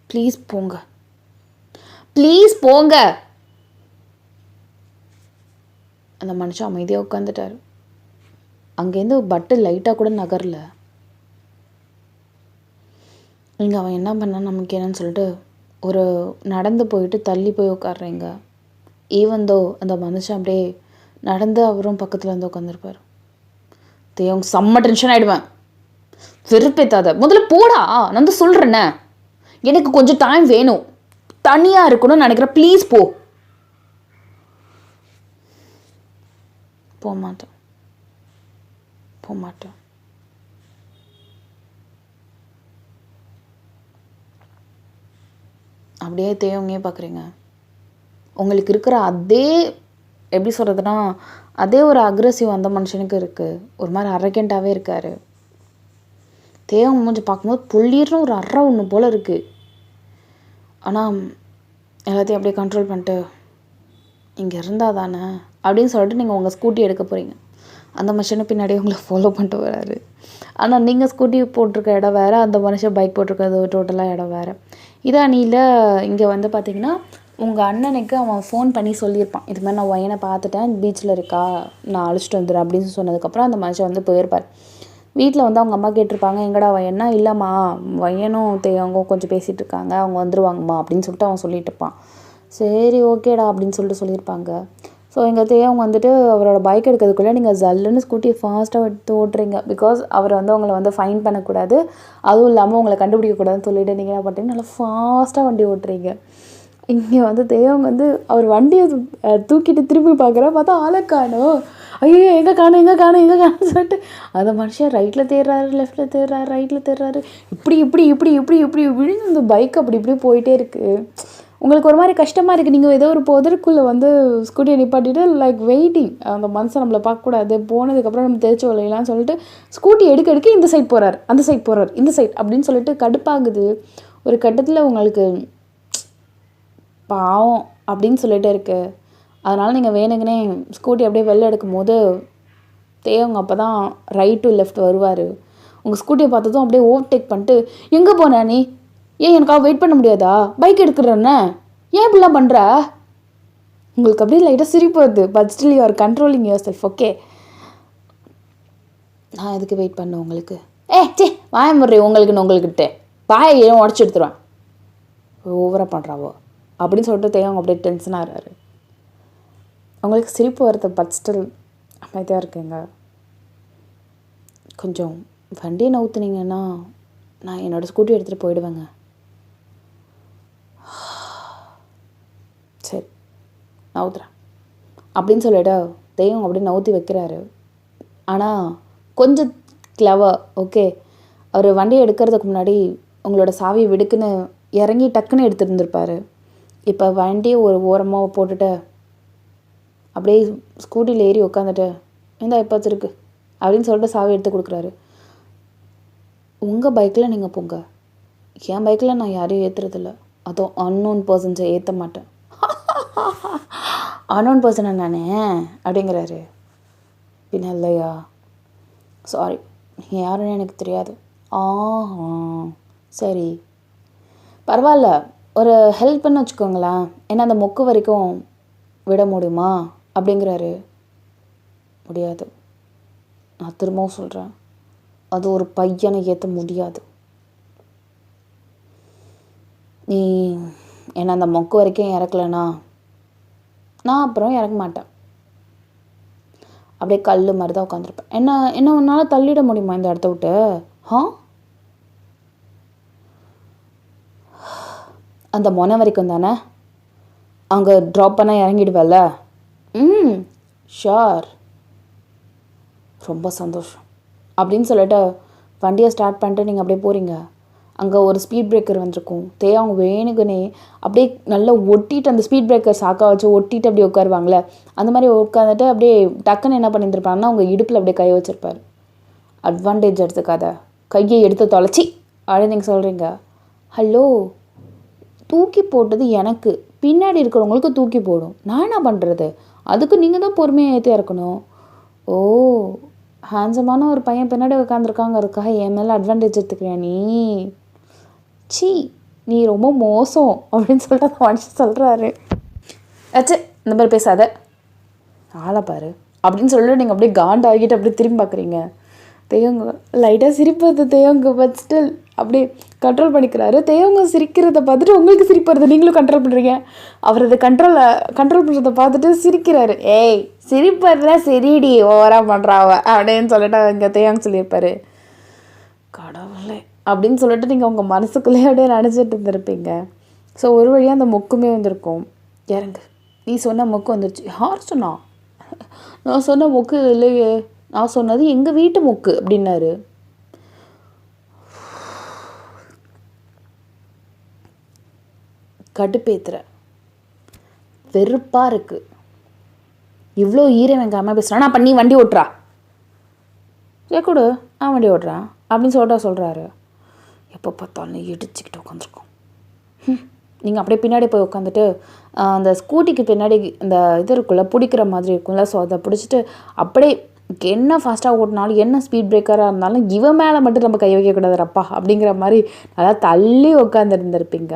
ப்ளீஸ் போங்க, ப்ளீஸ் போங்க. அந்த மனுஷன் அமைதியாக உட்காந்துட்டார். அங்கேருந்து பட்டு லைட்டாக கூட நகரல. இங்கே அவன் என்ன பண்ணான்னு நமக்கு என்னன்னு சொல்லிட்டு ஒரு நடந்து போயிட்டு தள்ளி போய் உட்காடுறீங்க. ஈவந்தோ அந்த மனுஷன் அப்படியே நடந்து அவரும் பக்கத்தில் வந்து உட்காந்துருப்பார். தேவங்க செம்ம டென்ஷன் ஆகிடுவேன். வெறுப்பேத்தாத, முதல்ல போடா. நான் வந்து சொல்கிறேன்னே, எனக்கு கொஞ்சம் டைம் வேணும், தனியாக இருக்கணும்னு நினைக்கிறேன், ப்ளீஸ் போ. போக மாட்டேன். அப்படியே தேவங்கே பார்க்குறீங்க. உங்களுக்கு இருக்கிற அதே எப்படி சொல்கிறதுனா அதே ஒரு அக்ரெசிவ் அந்த மனுஷனுக்கு இருக்குது. ஒரு மாதிரி அரகெண்ட்டாகவே இருக்கார். தேவங்க மூஞ்சி பார்க்கும்போது புள்ளிர்னு ஒரு அறை ஒன்று போல் இருக்குது. ஆனால் எல்லாத்தையும் அப்படியே கண்ட்ரோல் பண்ணிட்டு இங்கே இருந்தால் தானே அப்படின்னு சொல்லிட்டு நீங்கள் உங்கள் ஸ்கூட்டி எடுக்க போகிறீங்க. அந்த மனுஷனை பின்னாடியே உங்களை ஃபாலோ பண்ணிட்டு வராரு. ஆனால் நீங்கள் ஸ்கூட்டி போட்டிருக்க இடம் வேறு, அந்த மனுஷன் பைக் போட்டிருக்கிறது டோட்டலாக இடம் வேறு. இதே அணியில் இங்கே வந்து பார்த்திங்கன்னா உங்கள் அண்ணனுக்கு அவன் ஃபோன் பண்ணி சொல்லியிருப்பான், இது மாதிரி நான் ஒயனை பார்த்துட்டேன், பீச்சில் இருக்கா, நான் அழைச்சிட்டு வந்துடுறேன் அப்படின்னு சொன்னதுக்கப்புறம் அந்த மனுஷன் வந்து போயிருப்பார். வீட்டில் வந்து அவங்க அம்மா கேட்டிருப்பாங்க, எங்கடா வயன்னா, இல்லைம்மா வயனும் அவங்க கொஞ்சம் பேசிகிட்டு இருக்காங்க, அவங்க வந்துருவாங்கம்மா அப்படின்னு சொல்லிட்டு அவன் சொல்லிட்டு இருப்பான். சரி ஓகேடா அப்படின்னு சொல்லிட்டு சொல்லியிருப்பாங்க. ஸோ எங்கள் தேவங்க வந்துட்டு அவரோட பைக் எடுக்கிறதுக்குள்ளே நீங்கள் ஜல்லுன்னு ஸ்கூட்டி ஃபாஸ்ட்டாக எடுத்து ஓட்டுறீங்க. பிகாஸ் அவர் வந்து உங்களை வந்து ஃபைன் பண்ணக்கூடாது, அதுவும் இல்லாமல் உங்களை கண்டுபிடிக்கக்கூடாதுன்னு சொல்லிட்டு நீங்கள் என்ன பண்ணுறீங்க, நல்லா ஃபாஸ்ட்டாக வண்டி ஓட்டுறீங்க. இங்கே வந்து தேவங்க வந்து அவர் வண்டியை தூக்கிட்டு திரும்பி பார்த்தா ஆளை காணோம். ஐயோ எங்கே காணும் சொல்லிட்டு அந்த மனுஷன் ரைட்டில் தேடுறாரு, லெஃப்ட்டில் தேடுறாரு, ரைட்டில் தேடுறாரு, இப்படி விழுந்து அந்த பைக் அப்படி இப்படி போயிட்டே இருக்குது. உங்களுக்கு ஒரு மாதிரி கஷ்டமாக இருக்குது. நீங்கள் ஏதோ ஒரு புதருக்குள்ளே வந்து ஸ்கூட்டியை நிப்பாட்டிட்டு லைக் வெயிட்டிங், அந்த மனுஷன் நம்மளை பார்க்கக்கூடாது, போனதுக்கப்புறம் நம்ம தெரிச்சு விளையலாம்னு சொல்லிட்டு ஸ்கூட்டி எடுக்க இந்த சைட் போகிறார், அந்த சைட் போகிறார், இந்த சைட் அப்படின்னு சொல்லிட்டு கடுப்பாகுது. ஒரு கட்டத்தில் உங்களுக்கு பாவம் அப்படின்னு சொல்லிட்டு இருக்குது. அதனால் நீங்கள் வேணுங்கன்னே ஸ்கூட்டி அப்படியே வெளில எடுக்கும் போது தேவங்க அப்போ தான் ரைட் டு லெஃப்ட் வருவார். உங்கள் ஸ்கூட்டியை பார்த்ததும் அப்படியே ஓவர்டேக் பண்ணிட்டு, எங்கே போன நீ, ஏன் எனக்காக வெயிட் பண்ண முடியாதா, பைக் எடுக்கிறேன்னே, ஏன் இப்படிலாம் பண்ணுற? உங்களுக்கு அப்படியே லைட்டாக சிரிப்பு வருது. But still you are controlling your self. Okay, நான் எதுக்கு வெயிட் பண்ணேன் உங்களுக்கு? சே வாய முறை உங்களுக்கிட்ட வாயை ஏன் உடச்சி எடுத்துருவேன், ஓவராக பண்ணுறாவோ அப்படின்னு சொல்லிட்டு தேவங்க அப்படியே டென்ஷனாக ஆகிறாரு. அவங்களுக்கு சிரிப்பு வருது. பட் ஸ்டில் அமைதியாக இருக்குங்க. கொஞ்சம் வண்டியை நவுத்துனீங்கன்னா நான் என்னோடய ஸ்கூட்டி எடுத்துகிட்டு போயிடுவேங்க. சரி நவுத்துறேன் அப்படின்னு சொல்லிட்டு தெய்வம் அப்படியே நவுத்தி வைக்கிறாரு. ஆனால் கொஞ்சம் கிளவர். ஓகே, அவர் வண்டியை எடுக்கிறதுக்கு முன்னாடி உங்களோட சாவியை விடுக்குன்னு இறங்கி டக்குன்னு எடுத்துகிட்டு இருந்திருப்பார். இப்போ வண்டியை ஒரு ஓரமாக போட்டுட்டு அப்படியே ஸ்கூட்டியில் ஏறி உட்காந்துட்டு இந்த இப்போ இருக்கு அப்படின்னு சொல்லிட்டு சாவி எடுத்து கொடுக்குறாரு. உங்கள் பைக்கில் நீங்கள் போங்க, என் பைக்கில் நான் யாரையும் ஏற்றுறதில்ல, அதுவும் அன்னோன் பர்சன்ஸை ஏற்ற மாட்டேன். அன்னோன் பர்சனை நானே அப்படிங்கிறாரு. பின்ன இல்லையா, சாரி நீங்கள் யாருன்னு எனக்கு தெரியாது. சரி பரவாயில்ல, ஒரு ஹெல்ப் பண்ண வச்சுக்கோங்களேன், ஏன்னா அந்த மொக்கு வரைக்கும் விட முடியுமா அப்படிங்கிறாரு. முடியாது, நான் திரும்பவும் சொல்கிறேன், அது ஒரு பையனை ஏற்ற முடியாது. நீ என்னை அந்த மொக்கு வரைக்கும் இறக்கலைன்னா நான் அப்புறம் இறக்க மாட்டேன், அப்படியே கல் மாதிரி தான் உட்காந்துருப்பேன். என்ன உன்னால் தள்ளிட முடியுமா இந்த இடத்த விட்டு? அந்த மொனை வரைக்கும் தானே, அங்கே ட்ராப் பண்ணால் இறங்கிடுவல்ல? ஷோர், ரொம்ப சந்தோஷம் அப்படின்னு சொல்லிட்டு வண்டியை ஸ்டார்ட் பண்ணிட்டு நீங்கள் அப்படியே போகிறீங்க. அங்கே ஒரு ஸ்பீட் பிரேக்கர் வந்திருக்கும். அவங்க வேணுக்குனே அப்படியே நல்லா ஒட்டிட்டு, அந்த ஸ்பீட் பிரேக்கர் சாக்கா வச்சு ஒட்டிட்டு அப்படியே உட்காருவாங்களே, அந்த மாதிரி உட்காந்துட்டு அப்படியே டக்குன்னு என்ன பண்ணியிருந்துருப்பாங்கன்னா அவங்க இடுப்பில் அப்படியே கை வச்சுருப்பார். அட்வான்டேஜ் எடுத்துக்காத, கையை எடுத்து தொலைச்சி அப்படின்னு நீங்கள் சொல்கிறீங்க. ஹலோ, தூக்கி போட்டது எனக்கு, பின்னாடி இருக்கிறவங்களுக்கு தூக்கி போடும், நான் என்ன பண்ணுறது, அதுக்கு நீங்கள் தான் பொறுமையாக ஏற்றி இறக்கணும். ஓ, ஹேண்ட்ஸமான ஒரு பையன் பின்னாடி உட்காந்துருக்காங்க, அதுக்காக என் மேலே அட்வான்டேஜ் எடுத்துக்கிறியா நீ? சி, நீ ரொம்ப மோசம் அப்படின்னு சொல்லிட்டு அந்த மனுஷன் சொல்கிறாரு. இந்த மாதிரி பேசாத, ஆளை பாரு அப்படின்னு சொல்லிட்டு நீங்கள் அப்படியே காண்டாகிட்டு அப்படியே திரும்பி பார்க்குறீங்க. தேவங்க லைட்டாக சிரிப்பு வருது தேவங்க, பட் ஸ்டில் அப்படியே கண்ட்ரோல் பண்ணிக்கிறாரு. தேவங்க சிரிக்கிறத பார்த்துட்டு உங்களுக்கு சிரிப்பு வருது, நீங்களும் கண்ட்ரோல் பண்ணுறீங்க. அவர் அதை கண்ட்ரோல் பண்ணுறத பார்த்துட்டு சிரிக்கிறாரு. ஏய் சிரிப்பு வருதா, சரிடி ஓவராக பண்ணுறாவ அப்படின்னு சொல்லிட்டு இங்கே தேவங்க சொல்லியிருப்பாரு. கடவுளே அப்படின்னு சொல்லிட்டு நீங்கள் உங்கள் மனசுக்குள்ளேயே அப்படியே நினச்சிட்டு இருந்திருப்பீங்க. ஸோ ஒரு வழியாக அந்த மொக்குமே வந்திருக்கும். இறங்கு, நீ சொன்ன மொக்கு வந்துருச்சு. யார் சொன்னா? நான் சொன்ன மொக்கு இல்லையே, நான் சொன்னது எங்கள் வீட்டு மொக்கு அப்படின்னாரு. கடுப்பேத்துற, வெறுப்பாக இருக்குது. இவ்வளோ ஈரம் எங்கள் அம்மா பேசுகிறான். நான் பண்ணி வண்டி ஓட்டுறா கேட்குடு, வண்டி ஓட்டுறான் அப்படின்னு சொல்கிறாரு. எப்போ பார்த்தாலும் இடிச்சுக்கிட்டு உட்காந்துருக்கோம். நீங்கள் அப்படியே பின்னாடி போய் உட்காந்துட்டு அந்த ஸ்கூட்டிக்கு பின்னாடி இந்த இது இருக்குல்ல, பிடிக்கிற மாதிரி இருக்கும்ல, ஸோ அதை பிடிச்சிட்டு அப்படியே என்ன ஃபாஸ்ட்டாக ஓட்டினாலும் என்ன ஸ்பீட் பிரேக்கராக இருந்தாலும் இவன் மேலே மட்டும் நம்ம கை வைக்கக்கூடாதுப்பா அப்படிங்கிற மாதிரி நல்லா தள்ளி உட்காந்துருந்துருப்பீங்க.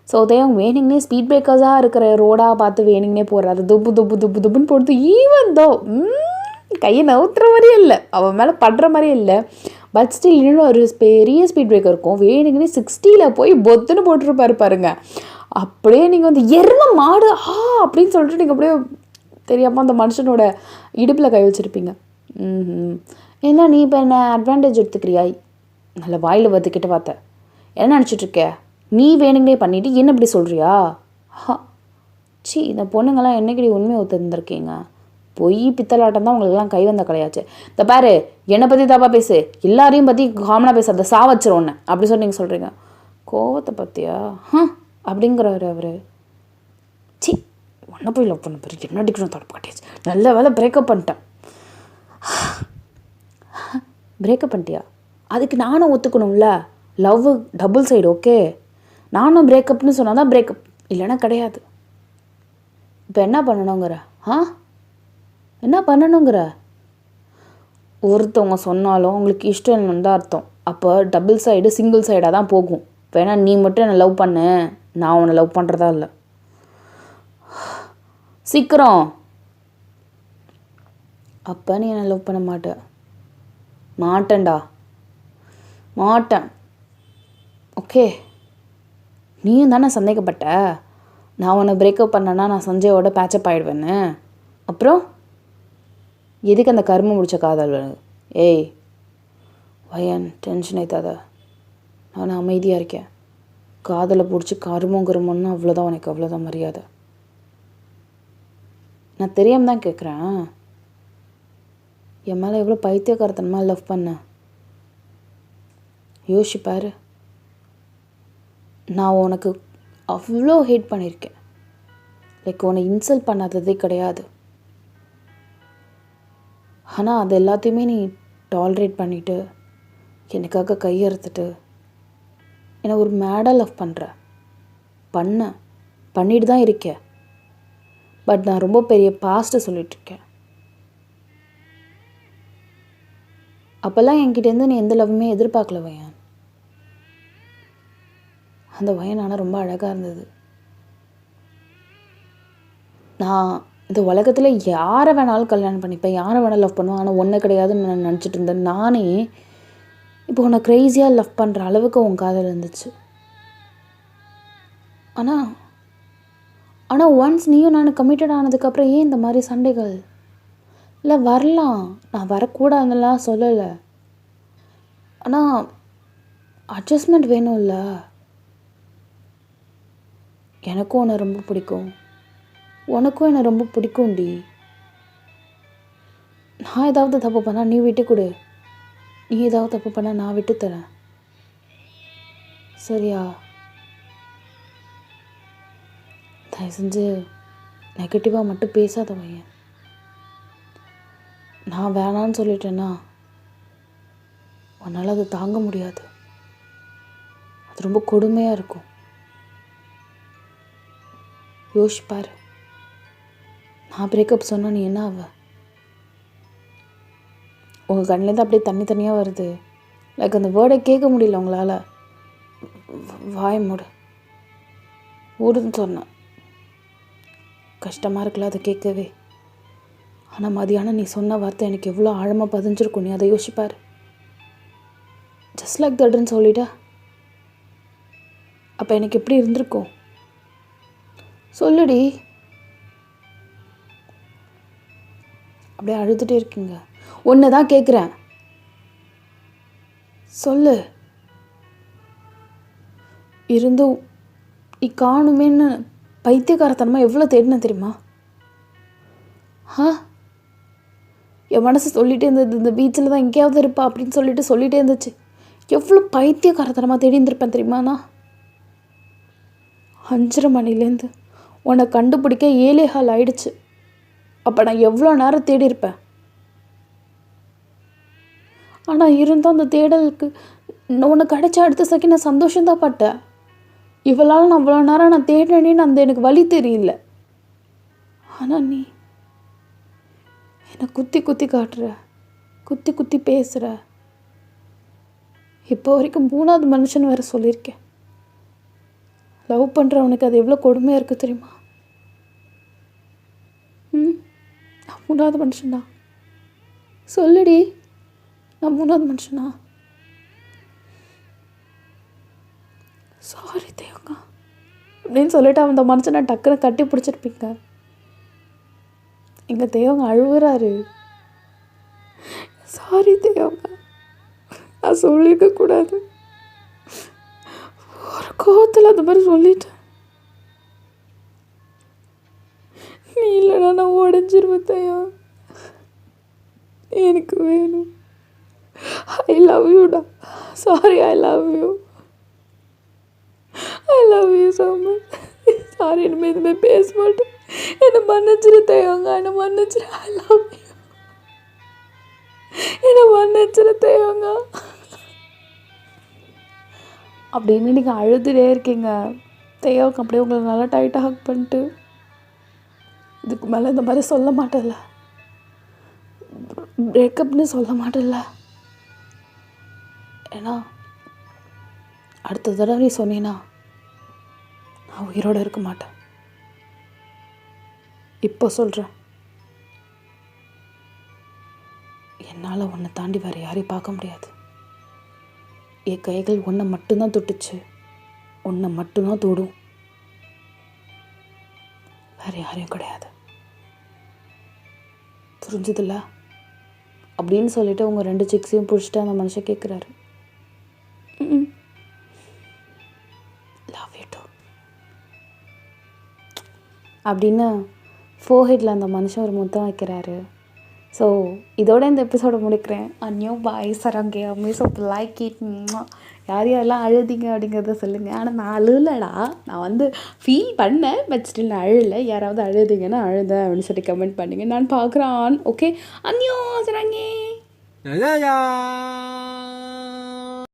ஸோ உதயம் வேணுங்கனே ஸ்பீட் பிரேக்கர்ஸாக இருக்கிற ரோடாக பார்த்து வேணுங்கனே போடுறாரு. துப்புன்னு போடுறது. ஈவன் தோ கையை நவுத்துற மாதிரியே இல்லை, அவன் மேலே படுற மாதிரியே இல்லை. பட் ஸ்டில் இன்னும் ஒரு பெரிய ஸ்பீட் பிரேக்கர் இருக்கும். வேணுங்கனே 60 போய் பொத்துன்னு போட்டுருப்பாரு பாருங்க. அப்படியே நீங்கள் வந்து எரும மாடு அப்படின்னு சொல்லிட்டு நீங்கள் அப்படியே தெரியாமல் அந்த மனுஷனோட இடுப்பில் கை வச்சுருப்பீங்க. என்ன நீ இப்போ என்ன அட்வான்டேஜ் எடுத்துக்கிறியா? நல்ல வாயில் வந்துக்கிட்ட பார்த்த என்ன நினச்சிட்ருக்க? நீ வேணுங்கனே பண்ணிவிட்டு என்ன இப்படி சொல்கிறியா? இந்த பொண்ணுங்கள்லாம் என்னைக்கடி உண்மையை ஒத்துருந்துருக்கீங்க. பொய் பித்தலாட்டம் தான் உங்களுக்குலாம் கை வந்த கலையாச்சு. இந்த பாரு, என்னை பற்றி தப்பாக பேசு, எல்லாரையும் பற்றி காமனாக பேச, அதை சாவச்சிரும் ஒன்று அப்படி சொல்லி நீங்கள் சொல்கிறீங்க. கோவத்தை பற்றியா அப்படிங்கிறவர் அவர். ஒன்றை போய் லவ் பண்ண போய் என்ன அடிக்கணும் தொடப்பு கட்டியாச்சு. நல்ல வேலை பிரேக்கப் பண்ணிட்டேன். பிரேக்கப் பண்ணிட்டியா? அதுக்கு நானும் ஒத்துக்கணும்ல. Love double side. ஓகே, நானும் பிரேக்கப்னு சொன்னால் தான் பிரேக்கப், இல்லைன்னா கிடையாது. இப்போ என்ன பண்ணணுங்கிற? என்ன பண்ணணுங்கிற? ஒருத்தவங்க சொன்னாலும் உங்களுக்கு இஷ்டம் இல்லைன்னு தான் அர்த்தம். அப்போ டபுள் சைடு சிங்கிள் சைடாக தான் போகும். வேணா நீ மட்டும் என்னை லவ் பண்ணு, நான் உன்னை லவ் பண்ணுறதா இல்லை. சீக்கிரம். அப்போ நீ என்னை லவ் பண்ண மாட்டேன்டா. மாட்டேன். ஓகே, நீயும் தானே சந்தேகப்பட்ட நான் உன்னை பிரேக்கப் பண்ணேன்னா நான் சஞ்சயோட பேச்சப் ஆகிடுவேன்னு. அப்புறம் எதுக்கு அந்த கரும்பு முடிச்ச காதல்? ஏய் வயன், டென்ஷன் ஆயிட்டாத. நான் அமைதியாக இருக்கேன். காதலை பிடிச்சி கருமோன்னு அவ்வளோதான் உனக்கு, அவ்வளோதான் மரியாதை. நான் தெரியாமல் தான் கேட்குறேன். என் மேலே எவ்வளோ பைத்தியக்காரத்தனமாக லவ் பண்ண யோசிப்பாரு. நான் உனக்கு அவ்வளோ ஹேட் பண்ணியிருக்கேன். லைக் உன்னை இன்சல்ட் பண்ணாததே கிடையாது. ஆனால் அது எல்லாத்தையுமே நீ டாலரேட் பண்ணிவிட்டு எனக்காக கையறுத்துட்டு என்னை ஒரு மேடாக லவ் பண்ணிட்டு தான் இருக்கேன். பட் நான் ரொம்ப பெரிய பாஸ்ட்டை சொல்லிகிட்ருக்கேன். அப்போல்லாம் என்கிட்டேருந்து நீ எந்த லவ்வுமே எதிர்பார்க்கல வயன். அந்த வயன் ஆனால் ரொம்ப அழகாக இருந்தது. நான் இந்த உலகத்தில் யாரை வேணாலும் கல்யாணம் பண்ணிப்பேன், யாரை வேணாலும் லவ் பண்ணுவேன், ஆனால் ஒன்று கிடையாதுன்னு நான் நினச்சிட்டு இருந்தேன். நானே இப்போ உன்னை க்ரேஸியாக லவ் பண்ணுற அளவுக்கு உன் காதல் இருந்துச்சு. ஆனால் ஒன்ஸ் நீயும் நான் கமிட்டட் ஆனதுக்கப்புறம் ஏன் இந்த மாதிரி சண்டைகள்? இல்லை வரலாம், நான் வரக்கூடாதுன்னெலாம் சொல்லலை. ஆனால் அட்ஜஸ்ட்மெண்ட் வேணும்ல. எனக்கும் உன்னை ரொம்ப பிடிக்கும், உனக்கும் என்னை ரொம்ப பிடிக்கும்டி. நான் ஏதாவது தப்பு பண்ணால் நீ விட்டு கொடு, நீ ஏதாவது தப்பு பண்ணால் நான் விட்டுத்தரேன். சரியா? தயவு செஞ்சு நெகட்டிவாக மட்டும் பேசாத வையன். நான் வேணான்னு சொல்லிட்டேன்னா உன்னால் அது தாங்க முடியாது. அது ரொம்ப கொடுமையாக இருக்கும். யோசிப்பார். நான் பிரேக்கப் சொன்னால் நீ என்ன ஆவ? உங்கள் கண்ணிலேருந்து அப்படியே தனியாக வருது. லைக் அந்த வேர்டை கேட்க முடியல உங்களால். வாய் மூடுன்னு சொன்னேன். கஷ்டமாக இருக்குல்ல அதை கேட்கவே. ஆனால் மதியானம் நீ சொன்ன வார்த்தை எனக்கு எவ்வளோ ஆழமாக பதிஞ்சிருக்கும். நீ அதை யோசிப்பார். ஜஸ்ட் லைக் தட்னு சொல்லிட்டா அப்போ எனக்கு எப்படி இருந்திருக்கும்? சொல்லுடி. அப்படியே அழுதுகிட்டே இருக்கீங்க. ஒன்று தான் கேட்குறேன், சொல்லு. இருந்தும் நீ காணுமேன்னு பைத்தியக்காரத்தனமாக எவ்வளோ தேடின தெரியுமா? என் மனசு சொல்லிகிட்டே இருந்தது, இந்த பீச்சில் தான் எங்கேயாவது இருப்பா அப்படின்னு சொல்லிகிட்டே இருந்துச்சு. எவ்வளோ பைத்தியக்காரத்தனமாக தேடி இருந்திருப்பேன் தெரியுமா? நான் 5:30 மணிலேருந்து உன்னை கண்டுபிடிக்க 7:15 ஆயிடுச்சு. அப்போ நான் எவ்வளோ நேரம் தேடி இருப்பேன். ஆனால் இருந்தும் அந்த தேடலுக்கு உன்னை கிடைச்ச அடுத்த செகண்ட் நான் சந்தோஷம்தான் பட்டேன். இவளால் நான் அவ்வளோ நேரம் நான் தேடினேன்னு அந்த எனக்கு வழி தெரியல. ஆனால் நீ என்னை குத்தி குத்தி காட்டுற, குத்தி குத்தி பேசுகிற. இப்போ வரைக்கும் 3வது மனுஷன் வேறு சொல்லியிருக்கேன். லவ் பண்ணுறவனுக்கு அது எவ்வளோ கொடுமையாக இருக்குது தெரியுமா? நான் 3வது மனுஷனா? சொல்லுடி, நான் 3வது மனுஷனா? சாரி தேவங்க அப்படின்னு சொல்லிட்டு அந்த மனுஷனை டக்குன்னு கட்டி பிடிச்சிருப்பீங்க. எங்கள் தேவங்க அழுகுறாரு. சாரி தேவங்க, நான் சொல்லியிருக்கக்கூடாது. ஒரு கோவத்தில் அந்த மாதிரி சொல்லிட்டேன். நீ இல்லைனா நான் உடஞ்சிருவேன் தேவா. எனக்கு வேணும். ஐ லவ் யூடா. Sorry, I love you. I love you so much. Sorry, இனிமேல் எதுவுமே பேச மாட்டேன். என்னை மன்னிச்சிரு தேவங்க, என்னை மன்னிச்சிரு. I love you. என்னை மன்னிச்சிரு தேவங்க அப்படின்னு நீங்கள் அழுதுகிட்டே இருக்கீங்க. தேவக்கு அப்படியே உங்களை நல்லா டைட்டாக ஹக் பண்ணிட்டு, இதுக்கு மேலே இந்த மாதிரி சொல்ல மாட்டேல்ல, பிரேக்கப்னு சொல்ல மாட்டேல்ல. ஏன்னா அடுத்த தடவை நீ சொன்னீன்னா நான் உயிரோடு இருக்க மாட்டேன். இப்போ சொல்கிறேன், என்னால் உன்னை தாண்டி வேறு யாரையும் பார்க்க முடியாது. என் கைகள் உன்னை மட்டும்தான் தொட்டுச்சு, உன்னை மட்டும்தான் தொடும், வேறு யாரையும் கிடையாது. புரிஞ்சுதில்ல அப்படின்னு சொல்லிட்டு உங்கள் 2 சிக்ஸையும் பிடிச்சிட்டு அந்த மனுஷன் கேட்குறாரு. லவ் யூ டூ அப்படின்னு ஃபோர்ஹெட்டில் அந்த மனுஷன் ஒரு முத்தம் வைக்கிறாரு. ஸோ இதோட இந்த எபிசோடை முடிக்கிறேன். அந்நியோ பாய் சரங்கே அம்மே. So like it. யார் யாரெல்லாம் அழுதிங்க அப்படிங்கிறத சொல்லுங்கள். ஆனால் நான் அழுலடா, நான் வந்து ஃபீல் பண்ணேன், பட் ஸ்டில் நான் அழலை. யாராவது அழுதிங்கன்னா அழுதேன் அப்படின்னு சொல்லி கமெண்ட் பண்ணுங்கள். நான் பார்க்குறேன். ஓகே, அந்நியோ சரங்கே.